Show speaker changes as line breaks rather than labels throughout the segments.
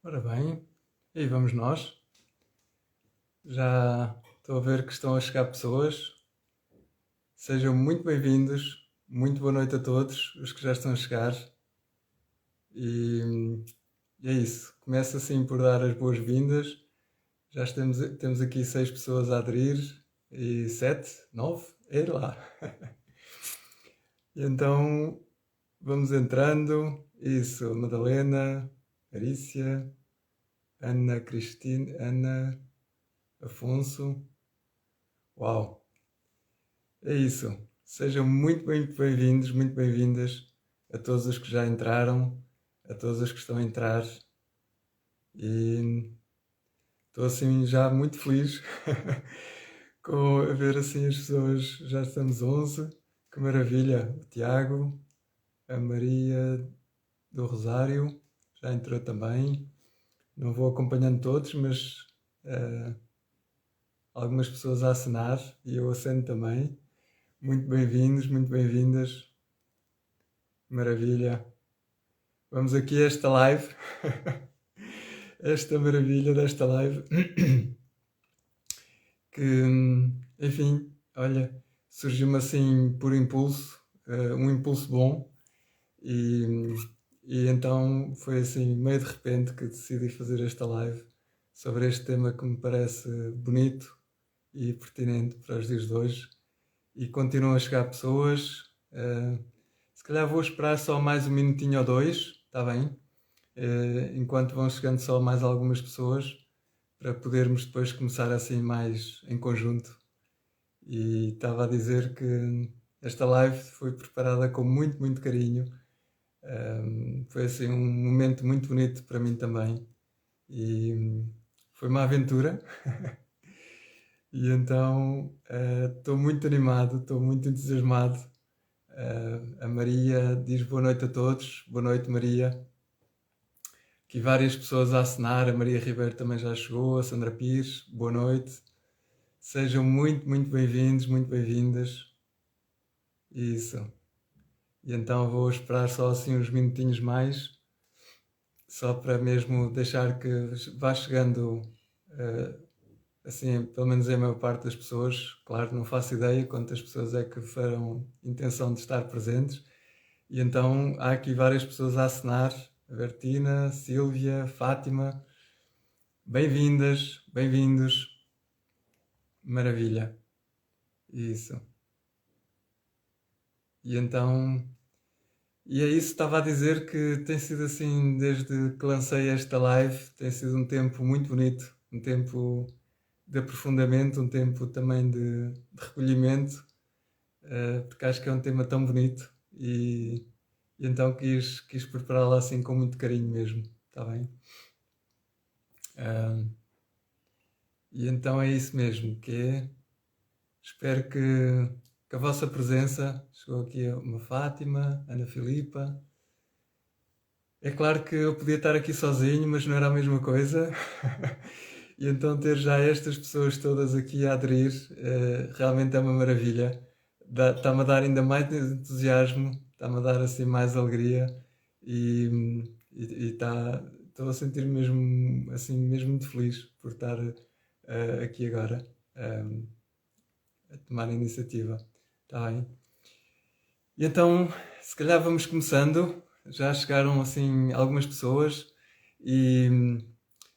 Ora bem, e aí vamos nós. Já estou a ver que estão a chegar pessoas. Sejam muito bem-vindos. Muito boa noite a todos os que já estão a chegar. E, e é isso. Começo assim por dar as boas-vindas. Já temos aqui 6 pessoas a aderir e 7, 9, é lá. E então vamos entrando. Isso, Madalena, Arícia, Ana Cristina, Ana Afonso. Uau! É isso. Sejam muito bem-vindos, muito bem-vindas a todos os que já entraram, a todos os que estão a entrar. E estou assim já muito feliz com a ver assim as pessoas. Já estamos 11. Que maravilha! O Tiago, a Maria do Rosário já entrou também. Não vou acompanhando todos, mas algumas pessoas a acenar e eu aceno também. Muito bem-vindos, muito bem-vindas. Maravilha. Vamos aqui a esta live. Esta maravilha desta live. Que, enfim, olha, surgiu-me assim por impulso, um impulso bom. E, e então foi assim, meio de repente, que decidi fazer esta live sobre este tema que me parece bonito e pertinente para os dias de hoje. E continuam a chegar pessoas. Se calhar vou esperar só mais um minutinho ou dois, está bem? Enquanto vão chegando só mais algumas pessoas, para podermos depois começar assim mais em conjunto. E estava a dizer que esta live foi preparada com muito carinho. Foi assim um momento muito bonito para mim também. E foi uma aventura. E então estou muito animado, estou muito entusiasmado. A Maria diz boa noite a todos. Boa noite, Maria. Aqui várias pessoas a assinar. A Maria Ribeiro também já chegou. A Sandra Pires, boa noite. Sejam muito bem-vindos, muito bem-vindas. Isso. E então vou esperar só assim uns minutinhos mais, só para mesmo deixar que vá chegando, assim, pelo menos a maior parte das pessoas. Claro, não faço ideia quantas pessoas é que farão intenção de estar presentes. E então há aqui várias pessoas a assinar. Bertina, Sílvia, Fátima. Bem-vindas, bem-vindos. Maravilha. Isso. E então, e é isso, estava a dizer que tem sido assim, desde que lancei esta live, tem sido um tempo muito bonito, um tempo de aprofundamento, um tempo também de recolhimento, porque acho que é um tema tão bonito e então quis prepará-la assim com muito carinho mesmo, está bem? Ah, e então é isso mesmo, que é, espero que a vossa presença, chegou aqui uma Fátima, Ana Filipa. É claro que eu podia estar aqui sozinho, mas não era a mesma coisa. E então ter já estas pessoas todas aqui a aderir, realmente é uma maravilha. Está-me a dar ainda mais entusiasmo, está-me a dar assim mais alegria e estou a sentir mesmo assim mesmo muito feliz por estar aqui agora, a tomar a iniciativa. Está bem? E então, se calhar vamos começando. Já chegaram assim algumas pessoas e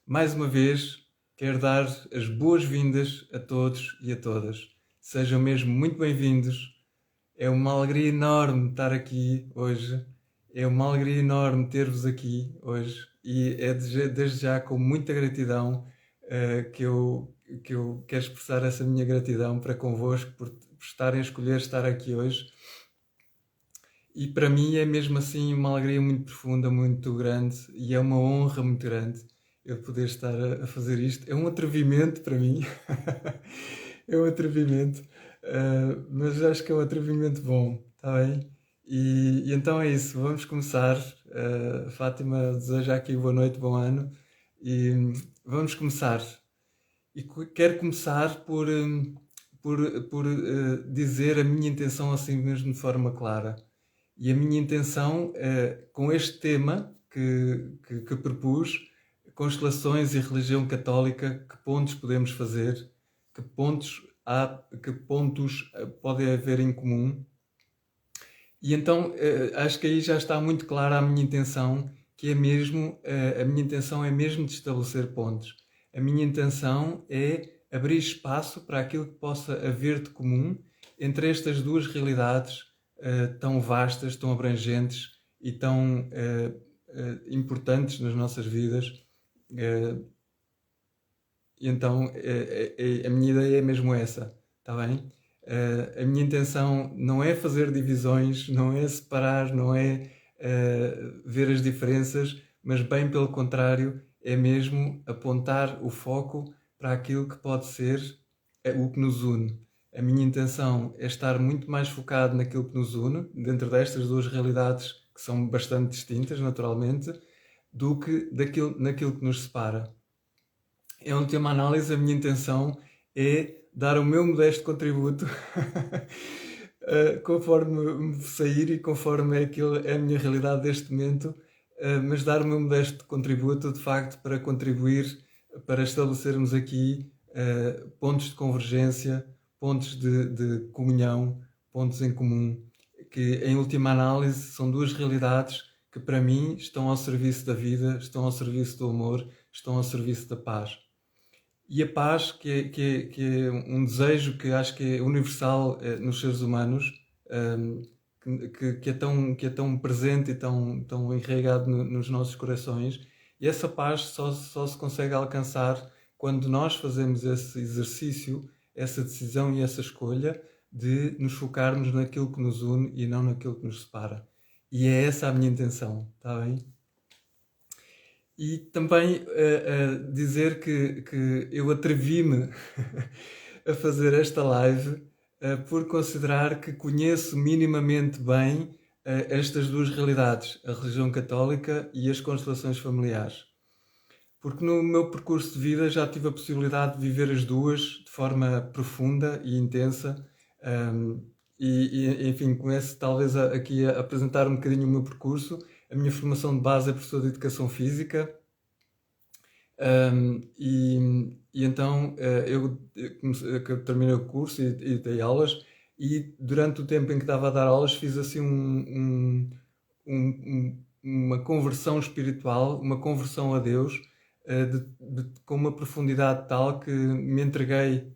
mais uma vez quero dar as boas-vindas a todos e a todas. Sejam mesmo muito bem-vindos. É uma alegria enorme estar aqui hoje. É uma alegria enorme ter-vos aqui hoje e é desde já com muita gratidão que eu quero expressar essa minha gratidão para convosco por estarem a escolher estar aqui hoje. E para mim é mesmo assim uma alegria muito profunda, muito grande e é uma honra muito grande eu poder estar a fazer isto. É um atrevimento para mim, é um atrevimento, mas acho que é um atrevimento bom, está bem? E então é isso, vamos começar. Fátima deseja aqui boa noite, bom ano e vamos começar. E quero começar por dizer a minha intenção assim mesmo de forma clara. E a minha intenção, com este tema que propus, constelações e religião católica, que pontos podemos fazer, que pontos podem haver em comum. E então acho que aí já está muito clara a minha intenção, que é mesmo, a minha intenção é mesmo de estabelecer pontos. A minha intenção é abrir espaço para aquilo que possa haver de comum entre estas duas realidades tão vastas, tão abrangentes e tão importantes nas nossas vidas. E então a minha ideia é mesmo essa, está bem? A minha intenção não é fazer divisões, não é separar, não é ver as diferenças, mas bem pelo contrário, é mesmo apontar o foco para aquilo que pode ser o que nos une. A minha intenção é estar muito mais focado naquilo que nos une, dentro destas duas realidades que são bastante distintas, naturalmente, do que naquilo que nos separa. Em última análise, a minha intenção é dar o meu modesto contributo conforme me sair e conforme é a minha realidade deste momento, mas dar o meu modesto contributo, de facto, para contribuir, para estabelecermos aqui pontos de convergência, pontos de comunhão, pontos em comum, que em última análise são duas realidades que para mim estão ao serviço da vida, estão ao serviço do amor, estão ao serviço da paz. E a paz, que é um desejo que acho que é universal nos seres humanos, que é tão presente e tão enraizado nos nossos corações. E essa paz só se consegue alcançar quando nós fazemos esse exercício, essa decisão e essa escolha de nos focarmos naquilo que nos une e não naquilo que nos separa. E é essa a minha intenção, está bem? E também dizer que eu atrevi-me a fazer esta live por considerar que conheço minimamente bem estas duas realidades, a religião católica e as constelações familiares. Porque no meu percurso de vida já tive a possibilidade de viver as duas de forma profunda e intensa. Enfim, começo talvez aqui a apresentar um bocadinho o meu percurso. A minha formação de base é professor de Educação Física. Então eu terminei o curso e dei aulas, e durante o tempo em que estava a dar aulas fiz assim uma conversão espiritual, uma conversão a Deus, com uma profundidade tal que me entreguei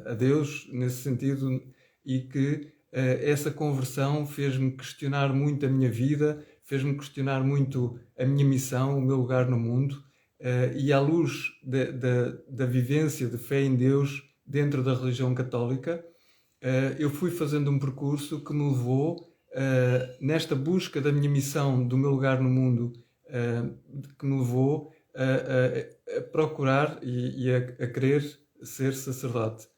a Deus nesse sentido, e que essa conversão fez-me questionar muito a minha vida, fez-me questionar muito a minha missão, o meu lugar no mundo. E à luz da vivência de fé em Deus dentro da religião católica, eu fui fazendo um percurso que me levou, nesta busca da minha missão, do meu lugar no mundo, que me levou a procurar e a querer ser sacerdote.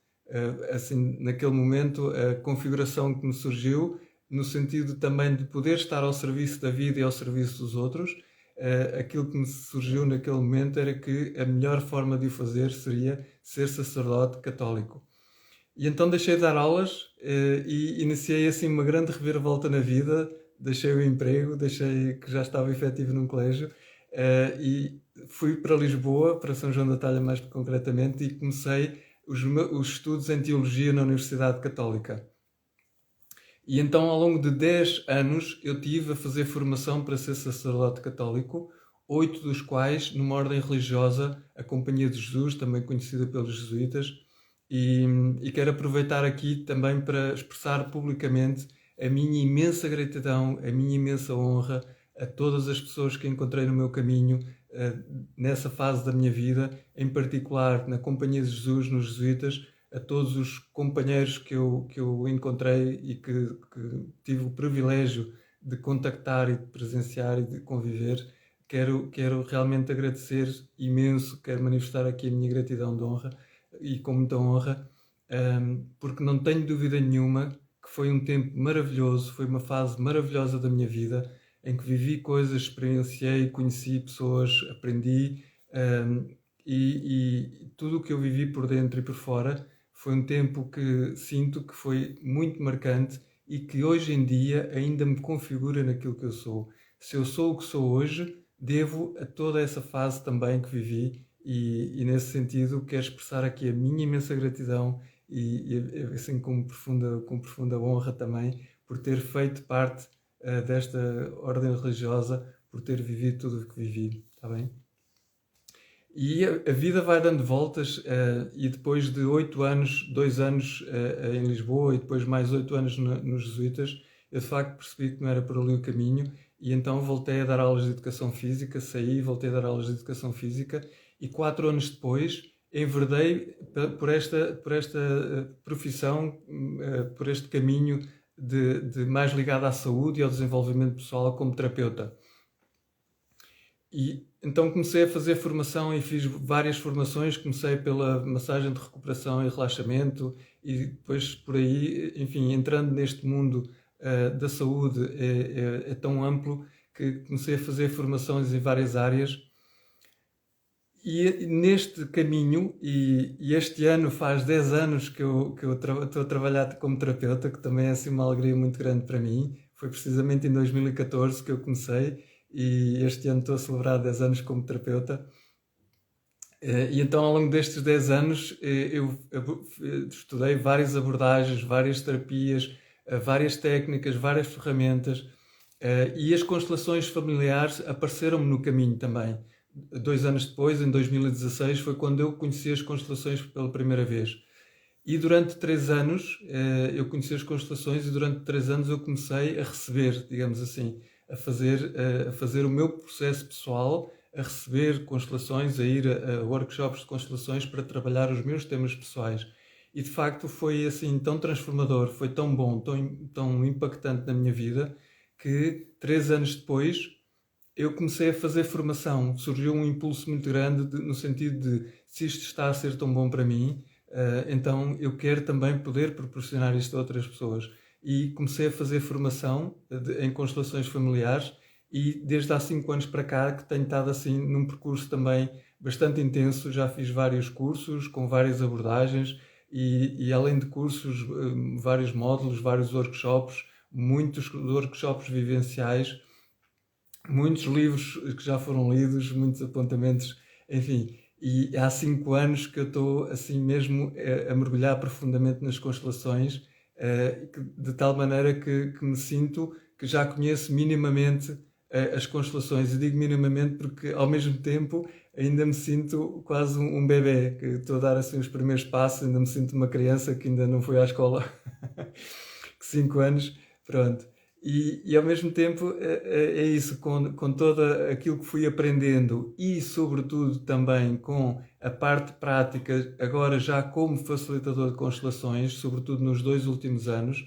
Assim, naquele momento, a configuração que me surgiu, no sentido também de poder estar ao serviço da vida e ao serviço dos outros, aquilo que me surgiu naquele momento era que a melhor forma de o fazer seria ser sacerdote católico. E então deixei de dar aulas e iniciei assim uma grande reviravolta na vida. Deixei o emprego, deixei que já estava efetivo num colégio, e fui para Lisboa, para São João da Talha mais concretamente, e comecei os estudos em Teologia na Universidade Católica. E então, ao longo de 10 anos, eu tive a fazer formação para ser sacerdote católico, 8 dos quais numa ordem religiosa, a Companhia de Jesus, também conhecida pelos jesuítas, e quero aproveitar aqui também para expressar publicamente a minha imensa gratidão, a minha imensa honra a todas as pessoas que encontrei no meu caminho, nessa fase da minha vida, em particular na Companhia de Jesus, nos jesuítas, a todos os companheiros que eu encontrei e que tive o privilégio de contactar e de presenciar e de conviver. Quero realmente agradecer imenso, quero manifestar aqui a minha gratidão de honra, e com muita honra, porque não tenho dúvida nenhuma que foi um tempo maravilhoso, foi uma fase maravilhosa da minha vida, em que vivi coisas, experienciei, conheci pessoas, aprendi, e tudo o que eu vivi por dentro e por fora foi um tempo que sinto que foi muito marcante e que hoje em dia ainda me configura naquilo que eu sou. Se eu sou o que sou hoje, devo a toda essa fase também que vivi e nesse sentido quero expressar aqui a minha imensa gratidão e assim com profunda honra também por ter feito parte desta ordem religiosa, por ter vivido tudo o que vivi, está bem? E a vida vai dando voltas e depois de 8 anos, 2 anos em Lisboa e depois mais 8 anos nos Jesuítas, eu de facto percebi que não era por ali o caminho e então voltei a dar aulas de educação física, saí, voltei a dar aulas de educação física e 4 anos depois enverdei por esta profissão, por este caminho de mais ligado à saúde e ao desenvolvimento pessoal como terapeuta. E então comecei a fazer formação e fiz várias formações. Comecei pela massagem de recuperação e relaxamento e depois por aí, enfim, entrando neste mundo da saúde é tão amplo que comecei a fazer formações em várias áreas. E neste caminho, e este ano faz 10 anos que eu estou a trabalhar como terapeuta, que também é assim uma alegria muito grande para mim. Foi precisamente em 2014 que eu comecei e este ano estou a celebrar 10 anos como terapeuta. E então ao longo destes 10 anos eu estudei várias abordagens, várias terapias, várias técnicas, várias ferramentas e as constelações familiares apareceram-me no caminho também. 2 anos depois, em 2016, foi quando eu conheci as constelações pela primeira vez. E durante 3 anos eu conheci as constelações e durante 3 anos eu comecei a receber, digamos assim, a fazer o meu processo pessoal, a receber constelações, a ir a workshops de constelações para trabalhar os meus temas pessoais. E de facto foi assim tão transformador, foi tão bom, tão impactante na minha vida, que 3 anos depois eu comecei a fazer formação. Surgiu um impulso muito grande no sentido de, se isto está a ser tão bom para mim, então eu quero também poder proporcionar isto a outras pessoas. E comecei a fazer formação em constelações familiares e desde há 5 anos para cá que tenho estado assim num percurso também bastante intenso. Já fiz vários cursos com várias abordagens e além de cursos, vários módulos, vários workshops, muitos workshops vivenciais, muitos livros que já foram lidos, muitos apontamentos, enfim. E há 5 anos que eu estou assim mesmo a mergulhar profundamente nas constelações, de tal maneira que me sinto que já conheço minimamente as constelações. E digo minimamente porque ao mesmo tempo ainda me sinto quase um bebê, que estou a dar assim os primeiros passos, ainda me sinto uma criança que ainda não foi à escola, que 5 anos, pronto. E ao mesmo tempo é isso, com todo aquilo que fui aprendendo e sobretudo também com a parte prática, agora já como facilitador de constelações, sobretudo nos 2 últimos anos,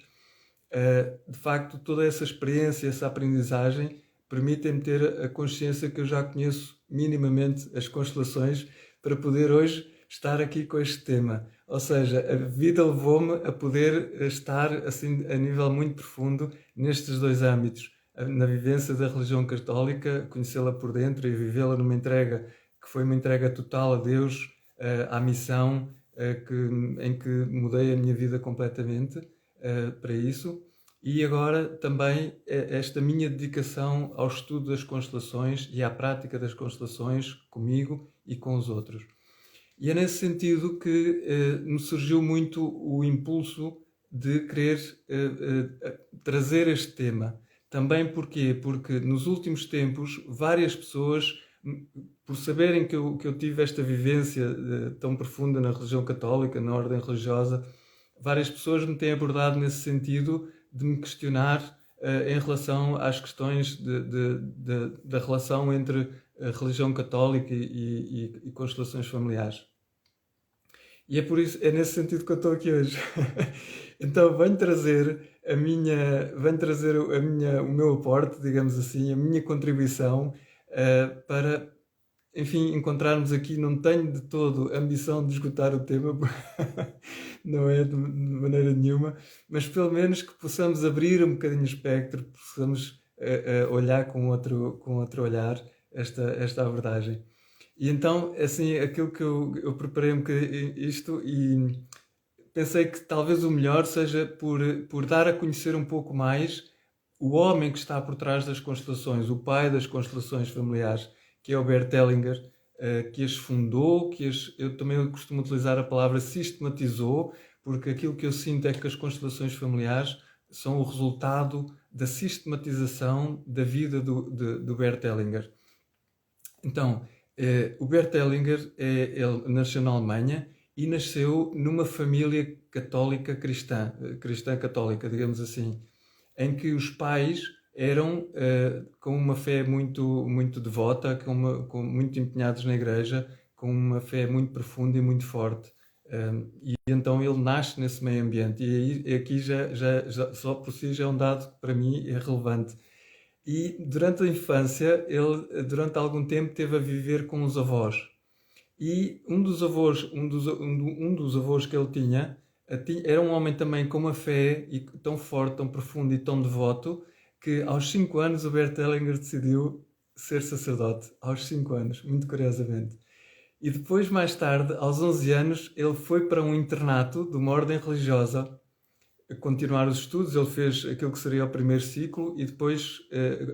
de facto toda essa experiência, essa aprendizagem permitem-me ter a consciência que eu já conheço minimamente as constelações para poder hoje estar aqui com este tema. Ou seja, a vida levou-me a poder estar assim a nível muito profundo nestes 2 âmbitos. Na vivência da religião católica, conhecê-la por dentro e vivê-la numa entrega que foi uma entrega total a Deus, à missão, em que mudei a minha vida completamente para isso. E agora também esta minha dedicação ao estudo das constelações e à prática das constelações comigo e com os outros. E é nesse sentido que me surgiu muito o impulso de querer trazer este tema. Também porquê? Porque nos últimos tempos várias pessoas, por saberem que eu tive esta vivência tão profunda na religião católica, na ordem religiosa, várias pessoas me têm abordado nesse sentido de me questionar em relação às questões da relação entre a religião católica e constelações familiares. E é por isso, é nesse sentido que eu estou aqui hoje. Então venho trazer o meu aporte, digamos assim, a minha contribuição para, enfim, encontrarmos aqui. Não tenho de todo a ambição de esgotar o tema, não é de maneira nenhuma, mas pelo menos que possamos abrir um bocadinho o espectro, possamos olhar com outro olhar esta abordagem. E então, assim, aquilo que eu preparei um bocadinho isto e pensei que talvez o melhor seja por dar a conhecer um pouco mais o homem que está por trás das constelações, o pai das constelações familiares, que é o Bert Hellinger, que as fundou, eu também costumo utilizar a palavra sistematizou, porque aquilo que eu sinto é que as constelações familiares são o resultado da sistematização da vida do Bert Hellinger. Então, o Bert Hellinger, ele nasceu na Alemanha e nasceu numa família católica cristã, cristã católica, digamos assim, em que os pais eram com uma fé muito devota, muito empenhados na igreja, com uma fé muito profunda e muito forte. E então ele nasce nesse meio ambiente. E aí, aqui já só por si já é um dado que para mim é relevante. E durante a infância, ele durante algum tempo teve a viver com os avós. E um dos avós que ele tinha era um homem também com uma fé tão forte, tão profunda e tão devoto, que aos 5 anos o Bert Hellinger decidiu ser sacerdote. Aos 5 anos, muito curiosamente. E depois, mais tarde, aos 11 anos, ele foi para um internato de uma ordem religiosa a continuar os estudos. Ele fez aquilo que seria o primeiro ciclo e depois,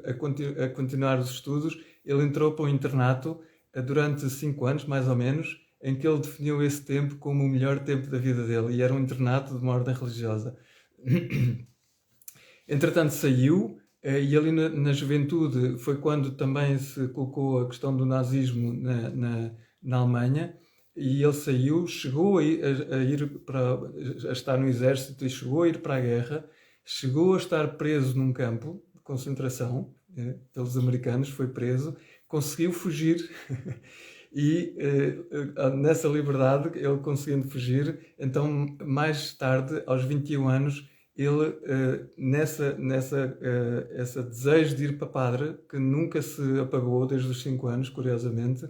a continuar os estudos, ele entrou para um internato durante 5 anos, mais ou menos, em que ele definiu esse tempo como o melhor tempo da vida dele. E era um internato de uma ordem religiosa. Entretanto, saiu, e ali na juventude foi quando também se colocou a questão do nazismo na Alemanha, e ele saiu, chegou a estar no exército e chegou a ir para a guerra, chegou a estar preso num campo de concentração pelos americanos, foi preso, conseguiu fugir e nessa liberdade, ele conseguindo fugir, então mais tarde, aos 21 anos, ele, esse desejo de ir para padre, que nunca se apagou desde os 5 anos, curiosamente,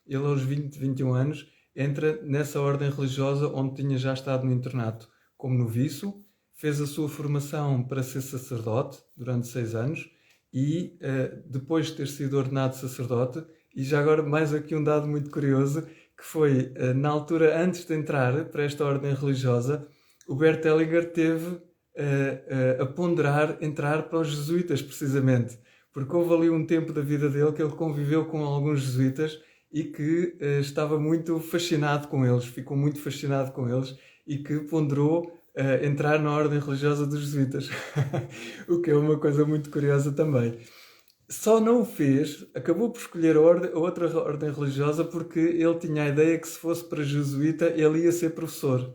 ele aos 20, 21 anos, entra nessa ordem religiosa onde tinha já estado no internato como noviço, fez a sua formação para ser sacerdote durante 6 anos e depois de ter sido ordenado sacerdote, e já agora mais aqui um dado muito curioso, que foi na altura antes de entrar para esta ordem religiosa, o Bert Hellinger teve a ponderar entrar para os jesuítas, precisamente, porque houve ali um tempo da vida dele que ele conviveu com alguns jesuítas e que estava muito fascinado com eles, ficou muito fascinado com eles e que ponderou entrar na ordem religiosa dos jesuítas, o que é uma coisa muito curiosa também. Só não o fez, acabou por escolher a outra ordem religiosa porque ele tinha a ideia que se fosse para jesuíta ele ia ser professor.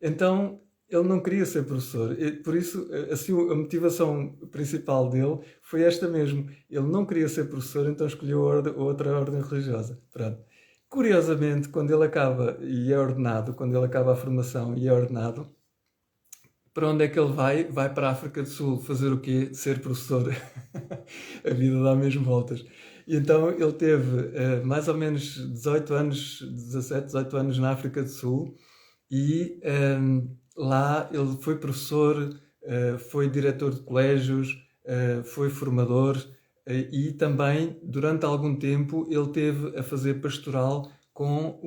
Então ele não queria ser professor, e por isso assim, a motivação principal dele foi esta mesmo. Ele não queria ser professor, então escolheu a outra ordem religiosa. Pronto. Curiosamente, quando ele acaba e é ordenado, quando ele acaba a formação e é ordenado, para onde é que ele vai? Vai para a África do Sul fazer o quê? Ser professor. A vida dá mesmo voltas. E então ele teve mais ou menos 18 anos, 17, 18 anos na África do Sul e lá ele foi professor, foi diretor de colégios, foi formador e também durante algum tempo ele teve a fazer pastoral com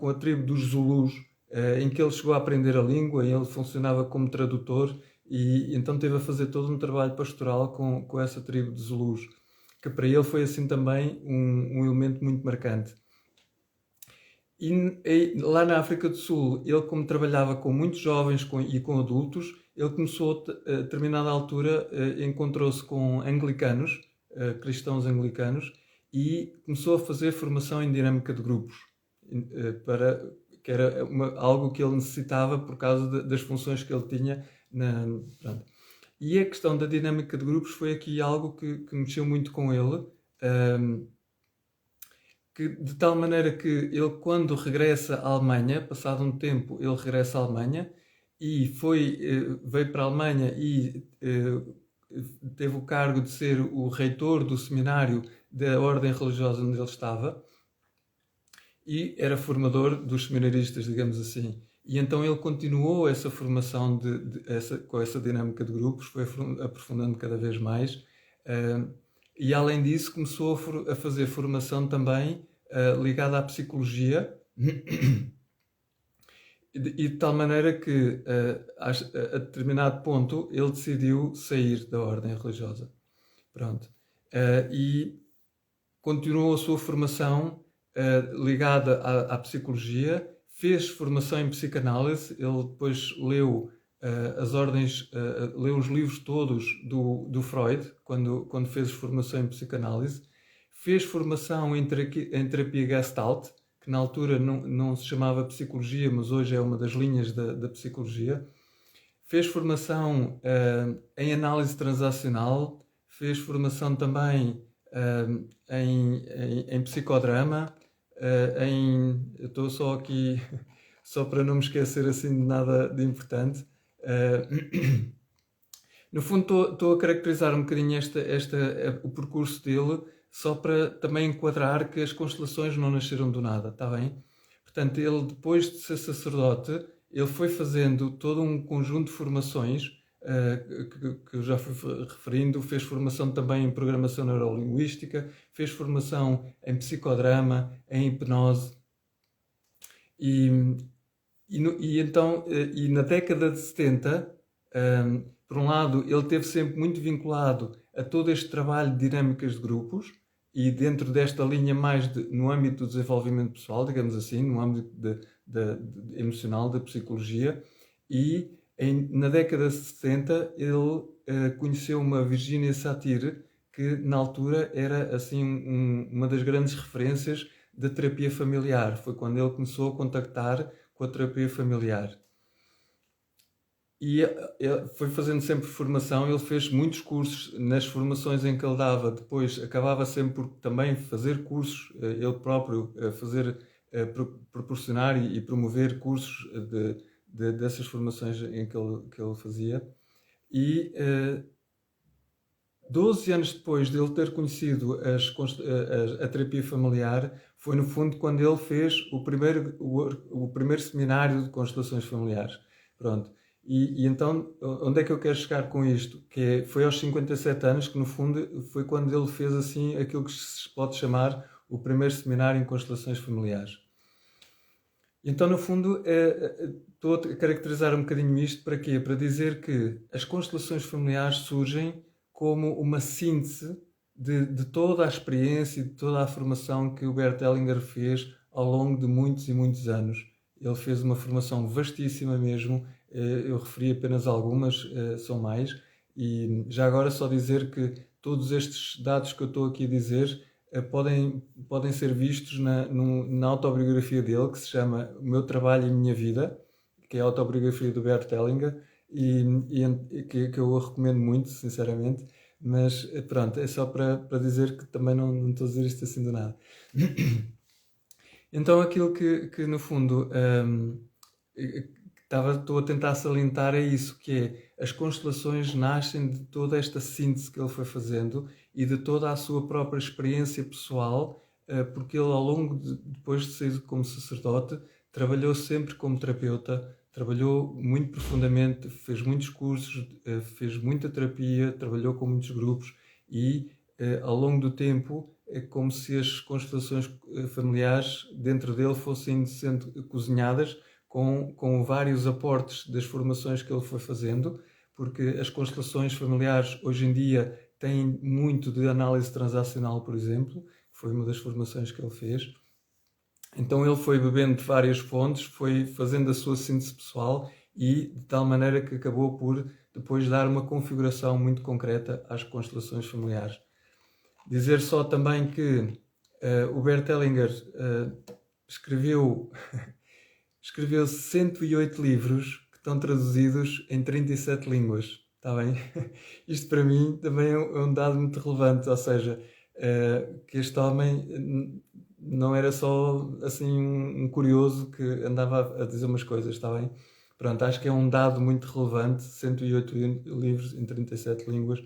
a tribo dos Zulus, em que ele chegou a aprender a língua e ele funcionava como tradutor e então teve a fazer todo um trabalho pastoral com essa tribo de Zulus, que para ele foi assim também um elemento muito marcante. E lá na África do Sul, ele como trabalhava com muitos jovens e com adultos, ele começou a determinada altura, encontrou-se com anglicanos, cristãos anglicanos, e começou a fazer formação em dinâmica de grupos, que era algo que ele necessitava por causa das funções que ele tinha. E a questão da dinâmica de grupos foi aqui algo que mexeu muito com ele, que, de tal maneira que ele, quando regressa à Alemanha, passado um tempo, ele regressa à Alemanha e veio para a Alemanha e teve o cargo de ser o reitor do seminário da ordem religiosa onde ele estava e era formador dos seminaristas, digamos assim. E então ele continuou essa formação com essa dinâmica de grupos, foi aprofundando cada vez mais. E além disso começou a fazer formação também ligada à psicologia de tal maneira que, a determinado ponto, ele decidiu sair da ordem religiosa. Pronto. E continuou a sua formação ligada à psicologia, fez formação em psicanálise, ele depois leu as ordens, leu os livros todos do Freud, quando fez formação em psicanálise, fez formação em terapia Gestalt, que na altura não se chamava psicologia, mas hoje é uma das linhas da psicologia. Fez formação em análise transacional, fez formação também em psicodrama, eu estou só aqui, só para não me esquecer assim de nada de importante. No fundo, estou a caracterizar um bocadinho o percurso dele, só para também enquadrar que as constelações não nasceram do nada, está bem? Portanto, ele, depois de ser sacerdote, ele foi fazendo todo um conjunto de formações, que eu já fui referindo, fez formação também em programação neurolinguística, fez formação em psicodrama, em hipnose, e na década de 70, por um lado, ele esteve sempre muito vinculado a todo este trabalho de dinâmicas de grupos, e dentro desta linha mais no âmbito do desenvolvimento pessoal, digamos assim, no âmbito emocional, da psicologia, e na década de 70 ele conheceu uma Virginia Satir, que na altura era assim uma das grandes referências da terapia familiar. Foi quando ele começou a contactar com a terapia familiar. E ele foi fazendo sempre formação, ele fez muitos cursos nas formações em que ele dava, depois acabava sempre por também fazer cursos, ele próprio proporcionar e promover cursos dessas formações em que ele fazia. E 12 anos depois de ele ter conhecido a terapia familiar, foi no fundo quando ele fez o primeiro seminário de constelações familiares. Pronto. E então, onde é que eu quero chegar com isto? Foi aos 57 anos que, no fundo, foi quando ele fez assim aquilo que se pode chamar o primeiro seminário em constelações familiares. Então, no fundo, estou a caracterizar um bocadinho isto para quê? Para dizer que as constelações familiares surgem como uma síntese de toda a experiência e de toda a formação que o Bert Hellinger fez ao longo de muitos e muitos anos. Ele fez uma formação vastíssima mesmo, eu referi apenas algumas, são mais, e já agora só dizer que todos estes dados que eu estou aqui a dizer podem ser vistos na autobiografia dele, que se chama O Meu Trabalho e Minha Vida, que é a autobiografia do Bert Hellinger, e que eu recomendo muito, sinceramente, mas pronto, é só para dizer que também não estou a dizer isto assim do nada. Então aquilo que no fundo estou a tentar salientar é isso, que é as constelações nascem de toda esta síntese que ele foi fazendo e de toda a sua própria experiência pessoal, porque ele ao longo depois de sair como sacerdote, trabalhou sempre como terapeuta, trabalhou muito profundamente, fez muitos cursos, fez muita terapia, trabalhou com muitos grupos e ao longo do tempo é como se as constelações familiares dentro dele fossem sendo cozinhadas com vários aportes das formações que ele foi fazendo, porque as constelações familiares hoje em dia têm muito de análise transacional, por exemplo, que foi uma das formações que ele fez. Então ele foi bebendo de várias fontes, foi fazendo a sua síntese pessoal e de tal maneira que acabou por depois dar uma configuração muito concreta às constelações familiares. Dizer só também que o Bert Hellinger escreveu 108 livros que estão traduzidos em 37 línguas. Está bem? Isto para mim também é um dado muito relevante, ou seja, que este homem não era só assim um curioso que andava a dizer umas coisas, está bem? Pronto, acho que é um dado muito relevante, 108 livros em 37 línguas.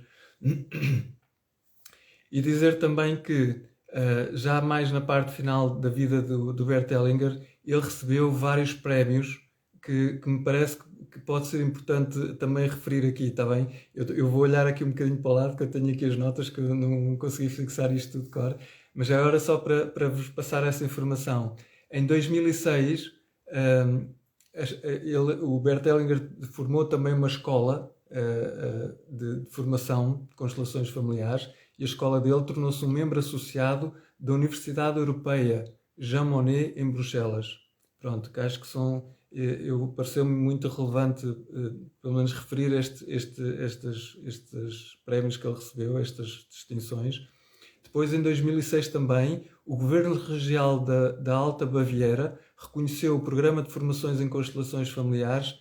E dizer também que, já mais na parte final da vida do Bert Hellinger, ele recebeu vários prémios que me parece que pode ser importante também referir aqui, está bem? Eu vou olhar aqui um bocadinho para o lado, que eu tenho aqui as notas, que eu não consegui fixar isto tudo de cor, mas agora só para vos passar essa informação. Em 2006, O Bert Hellinger formou também uma escola de formação de constelações familiares, e a escola dele tornou-se um membro associado da Universidade Europeia Jean Monnet em Bruxelas. Pronto, que acho que pareceu-me muito relevante, pelo menos referir estes prémios que ele recebeu, estas distinções. Depois, em 2006 também, o Governo Regional da Alta Baviera reconheceu o Programa de Formações em Constelações Familiares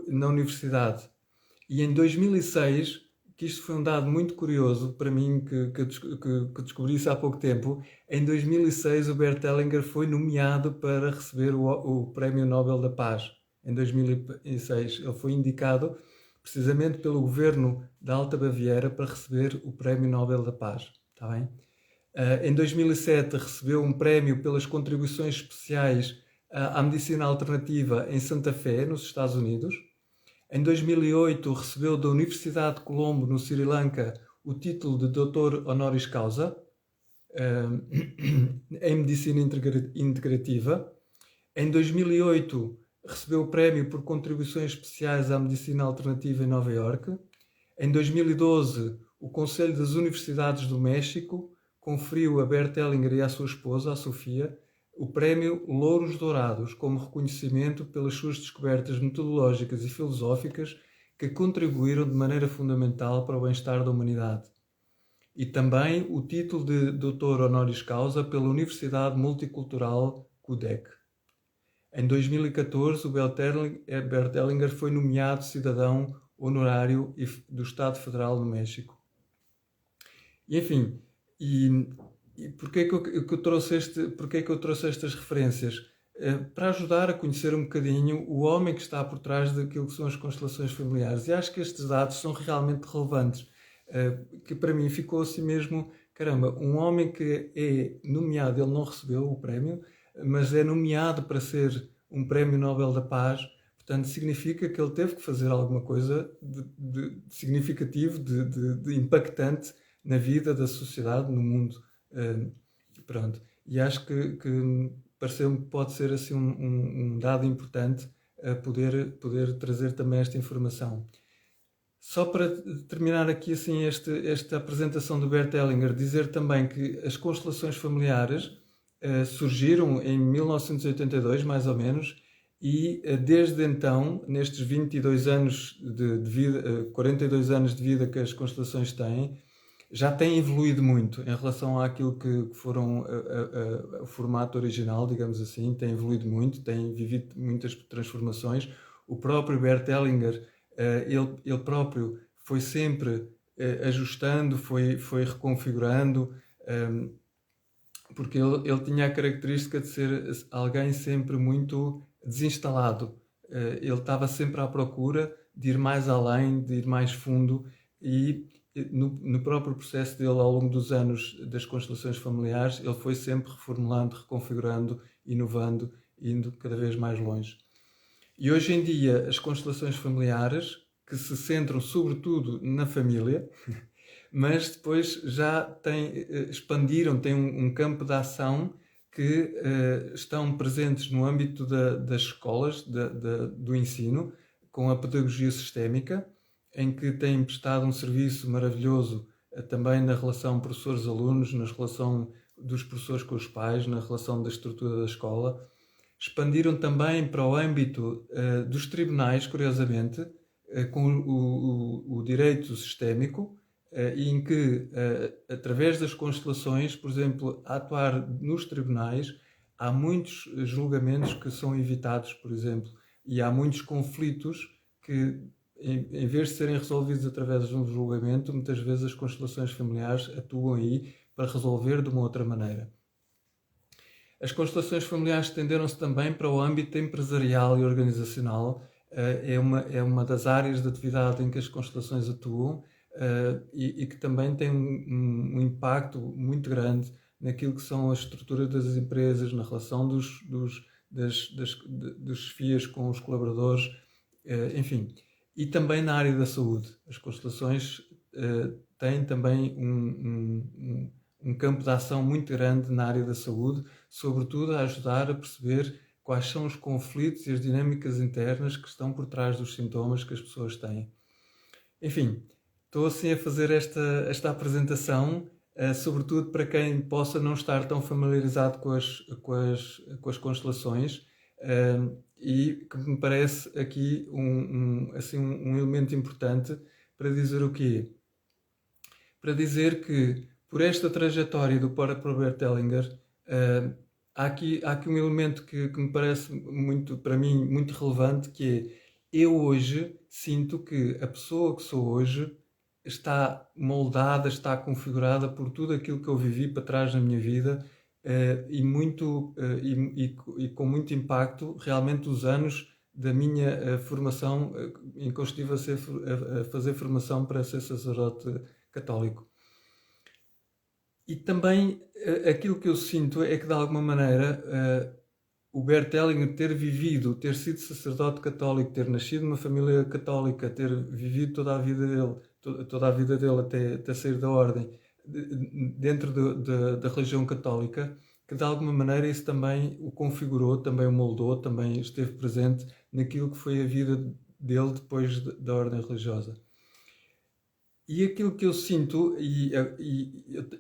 na Universidade. E em 2006, que isto foi um dado muito curioso para mim, que descobri isso há pouco tempo, em 2006 o Bert Hellinger foi nomeado para receber o Prémio Nobel da Paz. Em 2006 ele foi indicado precisamente pelo Governo da Alta Baviera para receber o Prémio Nobel da Paz. Está bem? Em 2007 recebeu um prémio pelas contribuições especiais à medicina alternativa em Santa Fé, nos Estados Unidos. Em 2008 recebeu da Universidade de Colombo, no Sri Lanka, o título de Doutor Honoris Causa em medicina integrativa. Em 2008 recebeu o prémio por contribuições especiais à medicina alternativa em Nova Iorque. Em 2012, o Conselho das Universidades do México conferiu a Bert Hellinger e à sua esposa, a Sofia, o prémio Louros Dourados, como reconhecimento pelas suas descobertas metodológicas e filosóficas que contribuíram de maneira fundamental para o bem-estar da humanidade. E também o título de Doutor Honoris Causa pela Universidade Multicultural QUDEC. Em 2014, o Bert Hellinger foi nomeado cidadão honorário do Estado Federal do México. E, enfim, porquê que eu trouxe estas referências? Para ajudar a conhecer um bocadinho o homem que está por trás daquilo que são as constelações familiares. E acho que estes dados são realmente relevantes, que para mim ficou assim mesmo, caramba, um homem que é nomeado, ele não recebeu o prémio, mas é nomeado para ser um Prémio Nobel da Paz. Portanto, significa que ele teve que fazer alguma coisa de significativo, de impactante na vida da sociedade, no mundo. Pronto. E acho que pareceu-me que pode ser assim um dado importante a poder trazer também esta informação. Só para terminar aqui assim esta apresentação do Bert Hellinger, dizer também que as constelações familiares surgiram em 1982, mais ou menos, e desde então, nestes 22 anos de vida, 42 anos de vida que as constelações têm, já têm evoluído muito em relação àquilo que foram o formato original, digamos assim. Tem evoluído muito, tem vivido muitas transformações. O próprio Bert Hellinger, ele próprio foi sempre ajustando, foi reconfigurando, porque ele tinha a característica de ser alguém sempre muito desinstalado. Ele estava sempre à procura de ir mais além, de ir mais fundo, e no próprio processo dele, ao longo dos anos das constelações familiares, ele foi sempre reformulando, reconfigurando, inovando, indo cada vez mais longe. E hoje em dia, as constelações familiares, que se centram sobretudo na família, mas depois já expandiram, têm um campo de ação que estão presentes no âmbito das escolas, do ensino, com a pedagogia sistémica, em que têm prestado um serviço maravilhoso também na relação professores-alunos, na relação dos professores com os pais, na relação da estrutura da escola. Expandiram também para o âmbito dos tribunais, curiosamente, com o direito sistémico, em que, através das constelações, por exemplo, a atuar nos tribunais, há muitos julgamentos que são evitados, por exemplo, e há muitos conflitos que, em vez de serem resolvidos através de um julgamento, muitas vezes as constelações familiares atuam aí para resolver de uma outra maneira. As constelações familiares estenderam-se também para o âmbito empresarial e organizacional. É uma das áreas de atividade em que as constelações atuam, e que também tem um impacto muito grande naquilo que são as estruturas das empresas, na relação dos FIAs com os colaboradores, enfim. E também na área da saúde. As constelações têm também um campo de ação muito grande na área da saúde, sobretudo a ajudar a perceber quais são os conflitos e as dinâmicas internas que estão por trás dos sintomas que as pessoas têm. Enfim, estou assim a fazer esta apresentação, sobretudo para quem possa não estar tão familiarizado com as constelações, e que me parece aqui assim, um elemento importante para dizer o quê? Para dizer que, por esta trajetória do próprio Robert Hellinger, há aqui um elemento que me parece muito, para mim, muito relevante, que é: eu hoje sinto que a pessoa que sou hoje está moldada, está configurada por tudo aquilo que eu vivi para trás na minha vida, e com muito impacto realmente os anos da minha formação, em que eu estive a fazer formação para ser sacerdote católico. E também aquilo que eu sinto é que, de alguma maneira, o Bert Hellinger ter sido sacerdote católico, ter nascido numa família católica, ter vivido toda a vida dele até sair da ordem, dentro da religião católica, que de alguma maneira isso também o configurou, também o moldou, também esteve presente naquilo que foi a vida dele depois da ordem religiosa. E aquilo que eu sinto,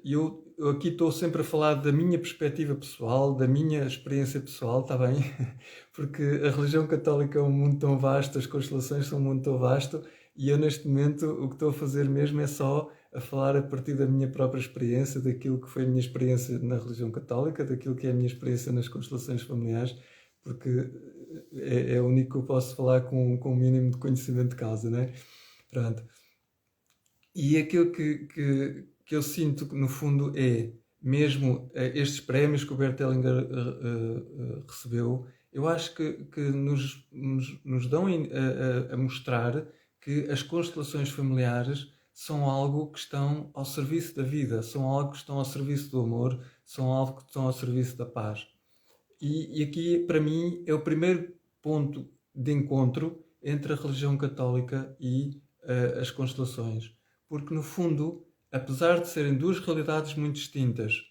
eu aqui estou sempre a falar da minha perspectiva pessoal, da minha experiência pessoal, está bem? Porque a religião católica é um mundo tão vasto, as constelações são um mundo tão vasto, e eu neste momento o que estou a fazer mesmo é só a falar a partir da minha própria experiência, daquilo que foi a minha experiência na religião católica, daquilo que é a minha experiência nas constelações familiares, porque é o único que eu posso falar com o mínimo de conhecimento de causa, não é? Pronto. E aquilo que eu sinto que, no fundo, é mesmo estes prémios que o Bert Hellinger recebeu, eu acho que nos dão a mostrar que as constelações familiares são algo que estão ao serviço da vida, são algo que estão ao serviço do amor, são algo que estão ao serviço da paz. E aqui, para mim, é o primeiro ponto de encontro entre a religião católica e as constelações. Porque, no fundo, apesar de serem duas realidades muito distintas,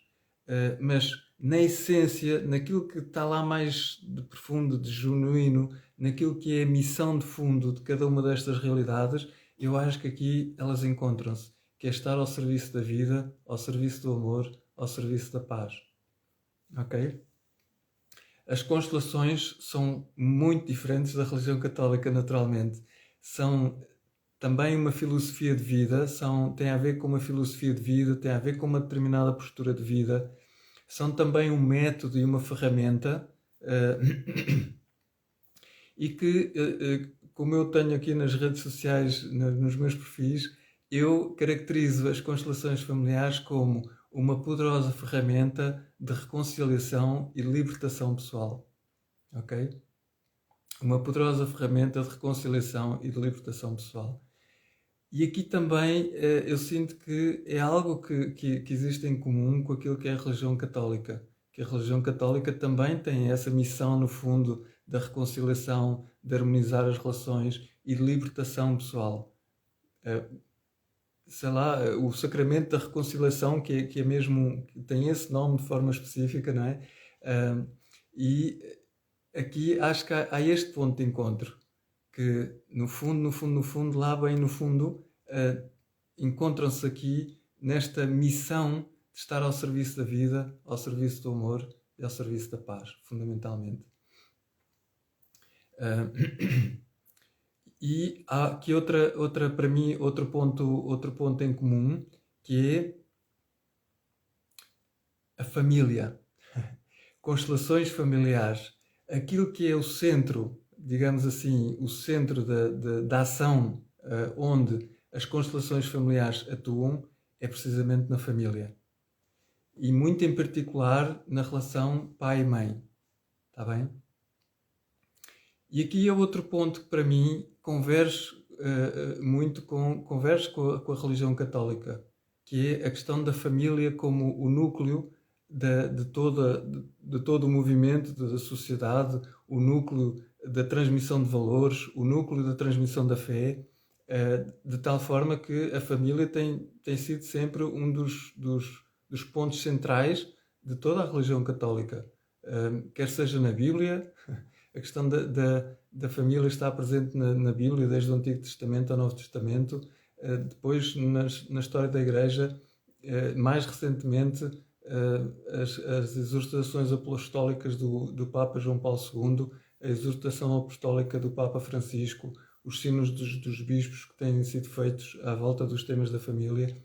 mas na essência, naquilo que está lá mais de profundo, de genuíno, naquilo que é a missão de fundo de cada uma destas realidades, eu acho que aqui elas encontram-se, que é estar ao serviço da vida, ao serviço do amor, ao serviço da paz. Ok? As constelações são muito diferentes da religião católica, naturalmente. São também uma filosofia de vida, têm a ver com uma filosofia de vida, têm a ver com uma determinada postura de vida. São também um método e uma ferramenta, e que, como eu tenho aqui nas redes sociais, nos meus perfis, eu caracterizo as constelações familiares como uma poderosa ferramenta de reconciliação e libertação pessoal. Ok? Uma poderosa ferramenta de reconciliação e de libertação pessoal. E aqui também eu sinto que é algo que existe em comum com aquilo que é a religião católica. Que a religião católica também tem essa missão, no fundo, da reconciliação, de harmonizar as relações e de libertação pessoal. Sei lá, o sacramento da reconciliação, que é mesmo, que tem esse nome de forma específica, não é? E aqui acho que há este ponto de encontro, que no fundo, lá bem no fundo, encontram-se aqui nesta missão de estar ao serviço da vida, ao serviço do amor e ao serviço da paz, fundamentalmente. E há aqui outra para mim, outro ponto em comum, que é a família. Constelações familiares. Aquilo que é o centro, digamos assim, o centro da ação, onde as constelações familiares atuam, é precisamente na família. E muito em particular na relação pai e mãe. Está bem? E aqui é outro ponto que, para mim, converge muito com a religião católica, que é a questão da família como o núcleo de todo o movimento da sociedade, o núcleo da transmissão de valores, o núcleo da transmissão da fé, de tal forma que a família tem sido sempre um dos pontos centrais de toda a religião católica. quer seja na Bíblia, a questão da família está presente na Bíblia, desde o Antigo Testamento ao Novo Testamento, depois na história da Igreja, mais recentemente, as exortações apostólicas do Papa João Paulo II, a exortação apostólica do Papa Francisco, os sinos dos bispos que têm sido feitos à volta dos temas da família.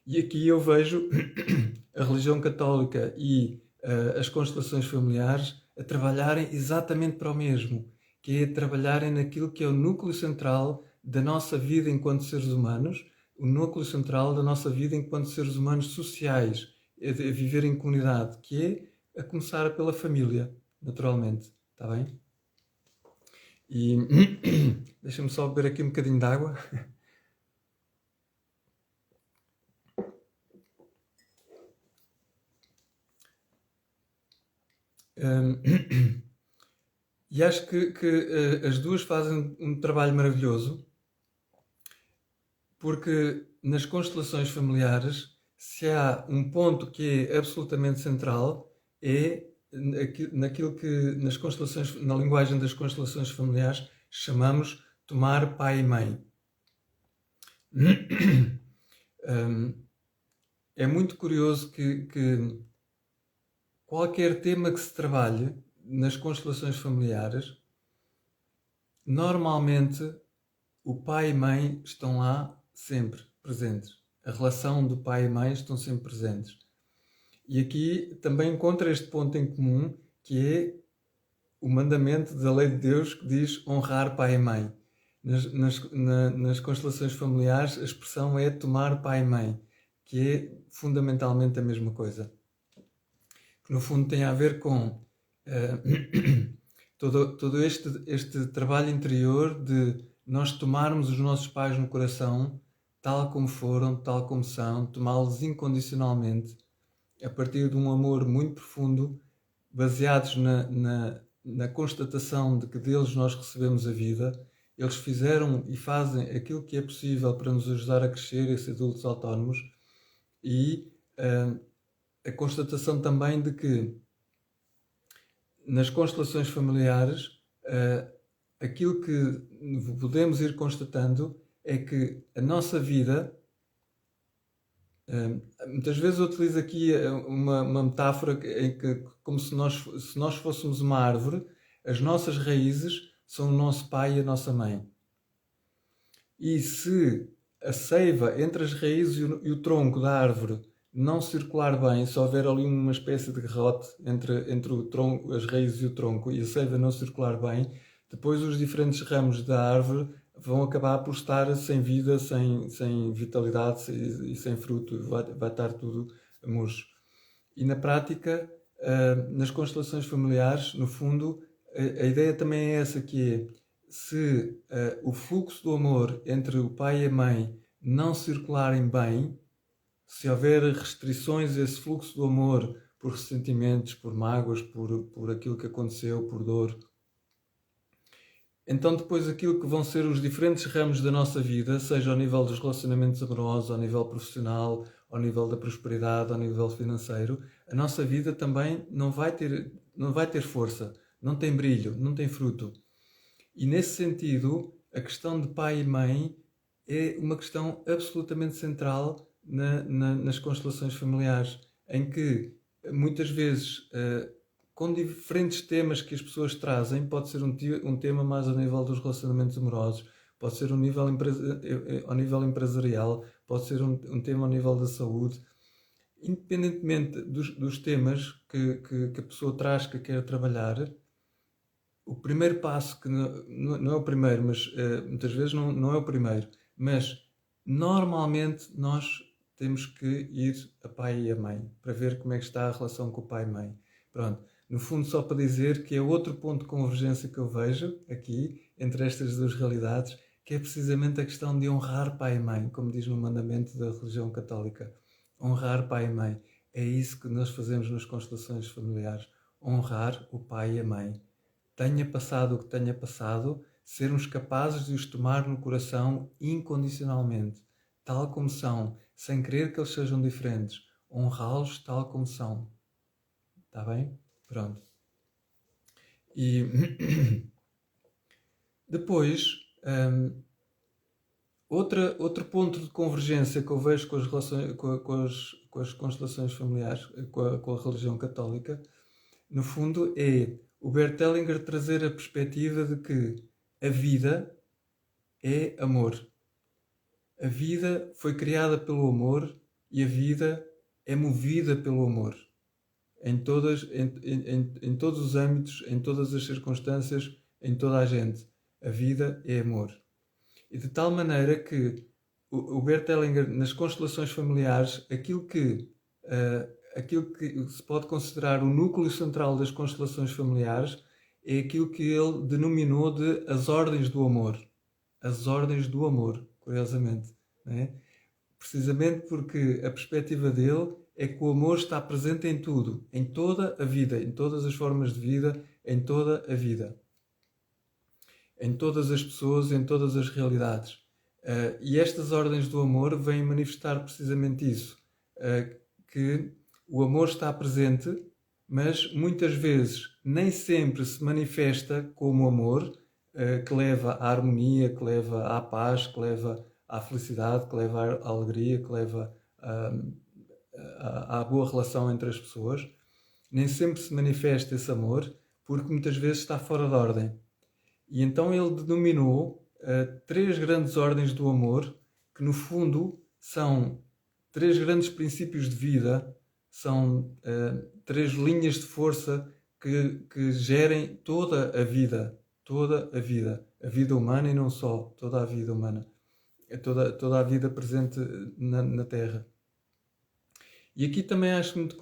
E aqui eu vejo a religião católica e as constelações familiares a trabalharem exatamente para o mesmo, que é trabalharem naquilo que é o núcleo central da nossa vida enquanto seres humanos, o núcleo central da nossa vida enquanto seres humanos sociais, a viver em comunidade, que é a começar pela família, naturalmente. Está bem? E deixa-me só beber aqui um bocadinho de água. E acho que as duas fazem um trabalho maravilhoso, porque nas constelações familiares, se há um ponto que é absolutamente central, é naquilo que na linguagem das constelações familiares chamamos tomar pai e mãe. É muito curioso que qualquer tema que se trabalhe nas constelações familiares, normalmente o pai e mãe estão lá sempre presentes. A relação do pai e mãe estão sempre presentes. E aqui também encontra este ponto em comum, que é o mandamento da lei de Deus que diz honrar pai e mãe. Nas constelações familiares, a expressão é tomar pai e mãe, que é fundamentalmente a mesma coisa. Que no fundo tem a ver com todo este trabalho interior de nós tomarmos os nossos pais no coração, tal como foram, tal como são, tomá-los incondicionalmente, a partir de um amor muito profundo, baseados na constatação de que deles nós recebemos a vida. Eles fizeram e fazem aquilo que é possível para nos ajudar a crescer e ser adultos autónomos, e a constatação também de que nas constelações familiares aquilo que podemos ir constatando é que a nossa vida, muitas vezes eu utilizo aqui uma metáfora em que, como se nós fôssemos uma árvore, as nossas raízes são o nosso pai e a nossa mãe. E se a seiva entre as raízes e o tronco da árvore não circular bem, se houver ali uma espécie de garrote entre o tronco, as raízes e o tronco, e a seiva não circular bem, depois os diferentes ramos da árvore vão acabar por estar sem vida, sem vitalidade e sem fruto, vai estar tudo murcho. E na prática, nas constelações familiares, no fundo, a ideia também é essa, que é, se o fluxo do amor entre o pai e a mãe não circularem bem, se houver restrições a esse fluxo do amor por ressentimentos, por mágoas, por aquilo que aconteceu, por dor, então depois aquilo que vão ser os diferentes ramos da nossa vida, seja ao nível dos relacionamentos amorosos, ao nível profissional, ao nível da prosperidade, ao nível financeiro, a nossa vida também não vai ter força, não tem brilho, não tem fruto. E nesse sentido, a questão de pai e mãe é uma questão absolutamente central nas constelações familiares, em que muitas vezes, com diferentes temas que as pessoas trazem, pode ser um tema mais ao nível dos relacionamentos amorosos, pode ser ao nível empresarial, pode ser um tema ao nível da saúde. Independentemente dos temas que a pessoa traz, que quer trabalhar, o primeiro passo, que não é o primeiro, mas muitas vezes não é o primeiro, mas normalmente nós temos que ir a pai e a mãe para ver como é que está a relação com o pai e mãe. Pronto, no fundo só para dizer que é outro ponto de convergência que eu vejo aqui entre estas duas realidades, que é precisamente a questão de honrar pai e mãe, como diz no mandamento da religião católica. Honrar pai e mãe. É isso que nós fazemos nas constelações familiares. Honrar o pai e a mãe. Tenha passado o que tenha passado, sermos capazes de os tomar no coração incondicionalmente, tal como são, sem querer que eles sejam diferentes. honrá-los tal como são. Está bem? Pronto. E depois, outro ponto de convergência que eu vejo com as relações, com as constelações familiares, com a religião católica, no fundo, é o Bert Hellinger trazer a perspectiva de que a vida é amor. A vida foi criada pelo amor e a vida é movida pelo amor. Em todos os âmbitos, em todas as circunstâncias, em toda a gente. A vida é amor. E de tal maneira que o Bert Hellinger, nas constelações familiares, aquilo que se pode considerar o núcleo central das constelações familiares é aquilo que ele denominou de as ordens do amor. As ordens do amor, curiosamente. Não é? Precisamente porque a perspectiva dele é que o amor está presente em tudo, em toda a vida, em todas as formas de vida, em toda a vida. Em todas as pessoas, em todas as realidades. E estas ordens do amor vêm manifestar precisamente isso. Que o amor está presente, mas muitas vezes nem sempre se manifesta como amor, que leva à harmonia, que leva à paz, que leva à felicidade, que leva à alegria, que leva à boa relação entre as pessoas. Nem sempre se manifesta esse amor, porque muitas vezes está fora de ordem. E então ele denominou 3 grandes ordens do amor, que no fundo são 3 grandes princípios de vida, são 3 linhas de força que gerem toda a vida, a vida humana e não só, toda a vida humana, toda a vida presente na Terra. E aqui também acho muito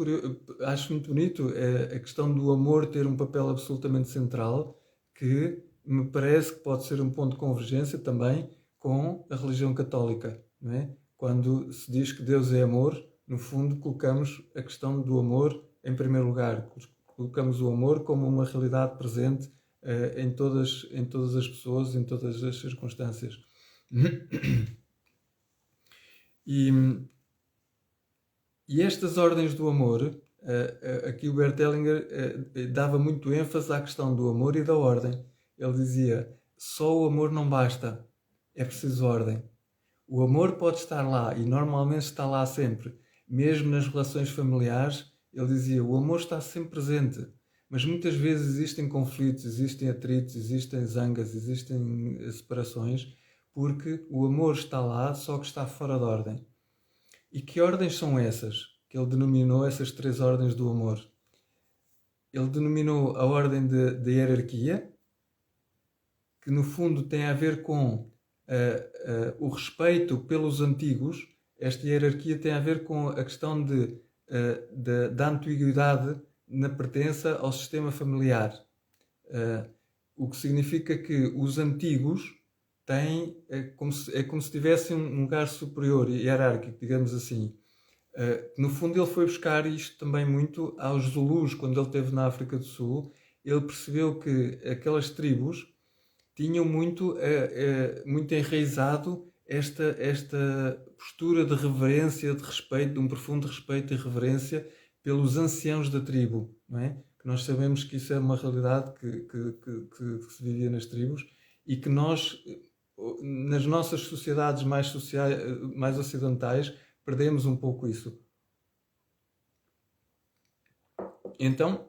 bonito a questão do amor ter um papel absolutamente central, que me parece que pode ser um ponto de convergência também com a religião católica, não é? Quando se diz que Deus é amor, no fundo colocamos a questão do amor em primeiro lugar, colocamos o amor como uma realidade presente em todas as pessoas, em todas as circunstâncias. E estas ordens do amor, aqui o Bert Hellinger dava muito ênfase à questão do amor e da ordem. Ele dizia, só o amor não basta, é preciso ordem. O amor pode estar lá, e normalmente está lá sempre. Mesmo nas relações familiares, ele dizia, o amor está sempre presente. Mas muitas vezes existem conflitos, existem atritos, existem zangas, existem separações, porque o amor está lá, só que está fora de ordem. E que ordens são essas? Que ele denominou essas 3 ordens do amor. Ele denominou a ordem de hierarquia, que no fundo tem a ver com o respeito pelos antigos. Esta hierarquia tem a ver com a questão da antiguidade na pertença ao sistema familiar. O que significa que os antigos têm, é como se tivessem um lugar superior e hierárquico, digamos assim. No fundo ele foi buscar isto também muito aos Zulus, quando ele esteve na África do Sul. Ele percebeu que aquelas tribos tinham muito enraizado esta postura de reverência, de respeito, de um profundo respeito e reverência pelos anciãos da tribo, não é? Que nós sabemos que isso é uma realidade que se vivia nas tribos e que nós, nas nossas sociedades mais ocidentais, perdemos um pouco isso. Então,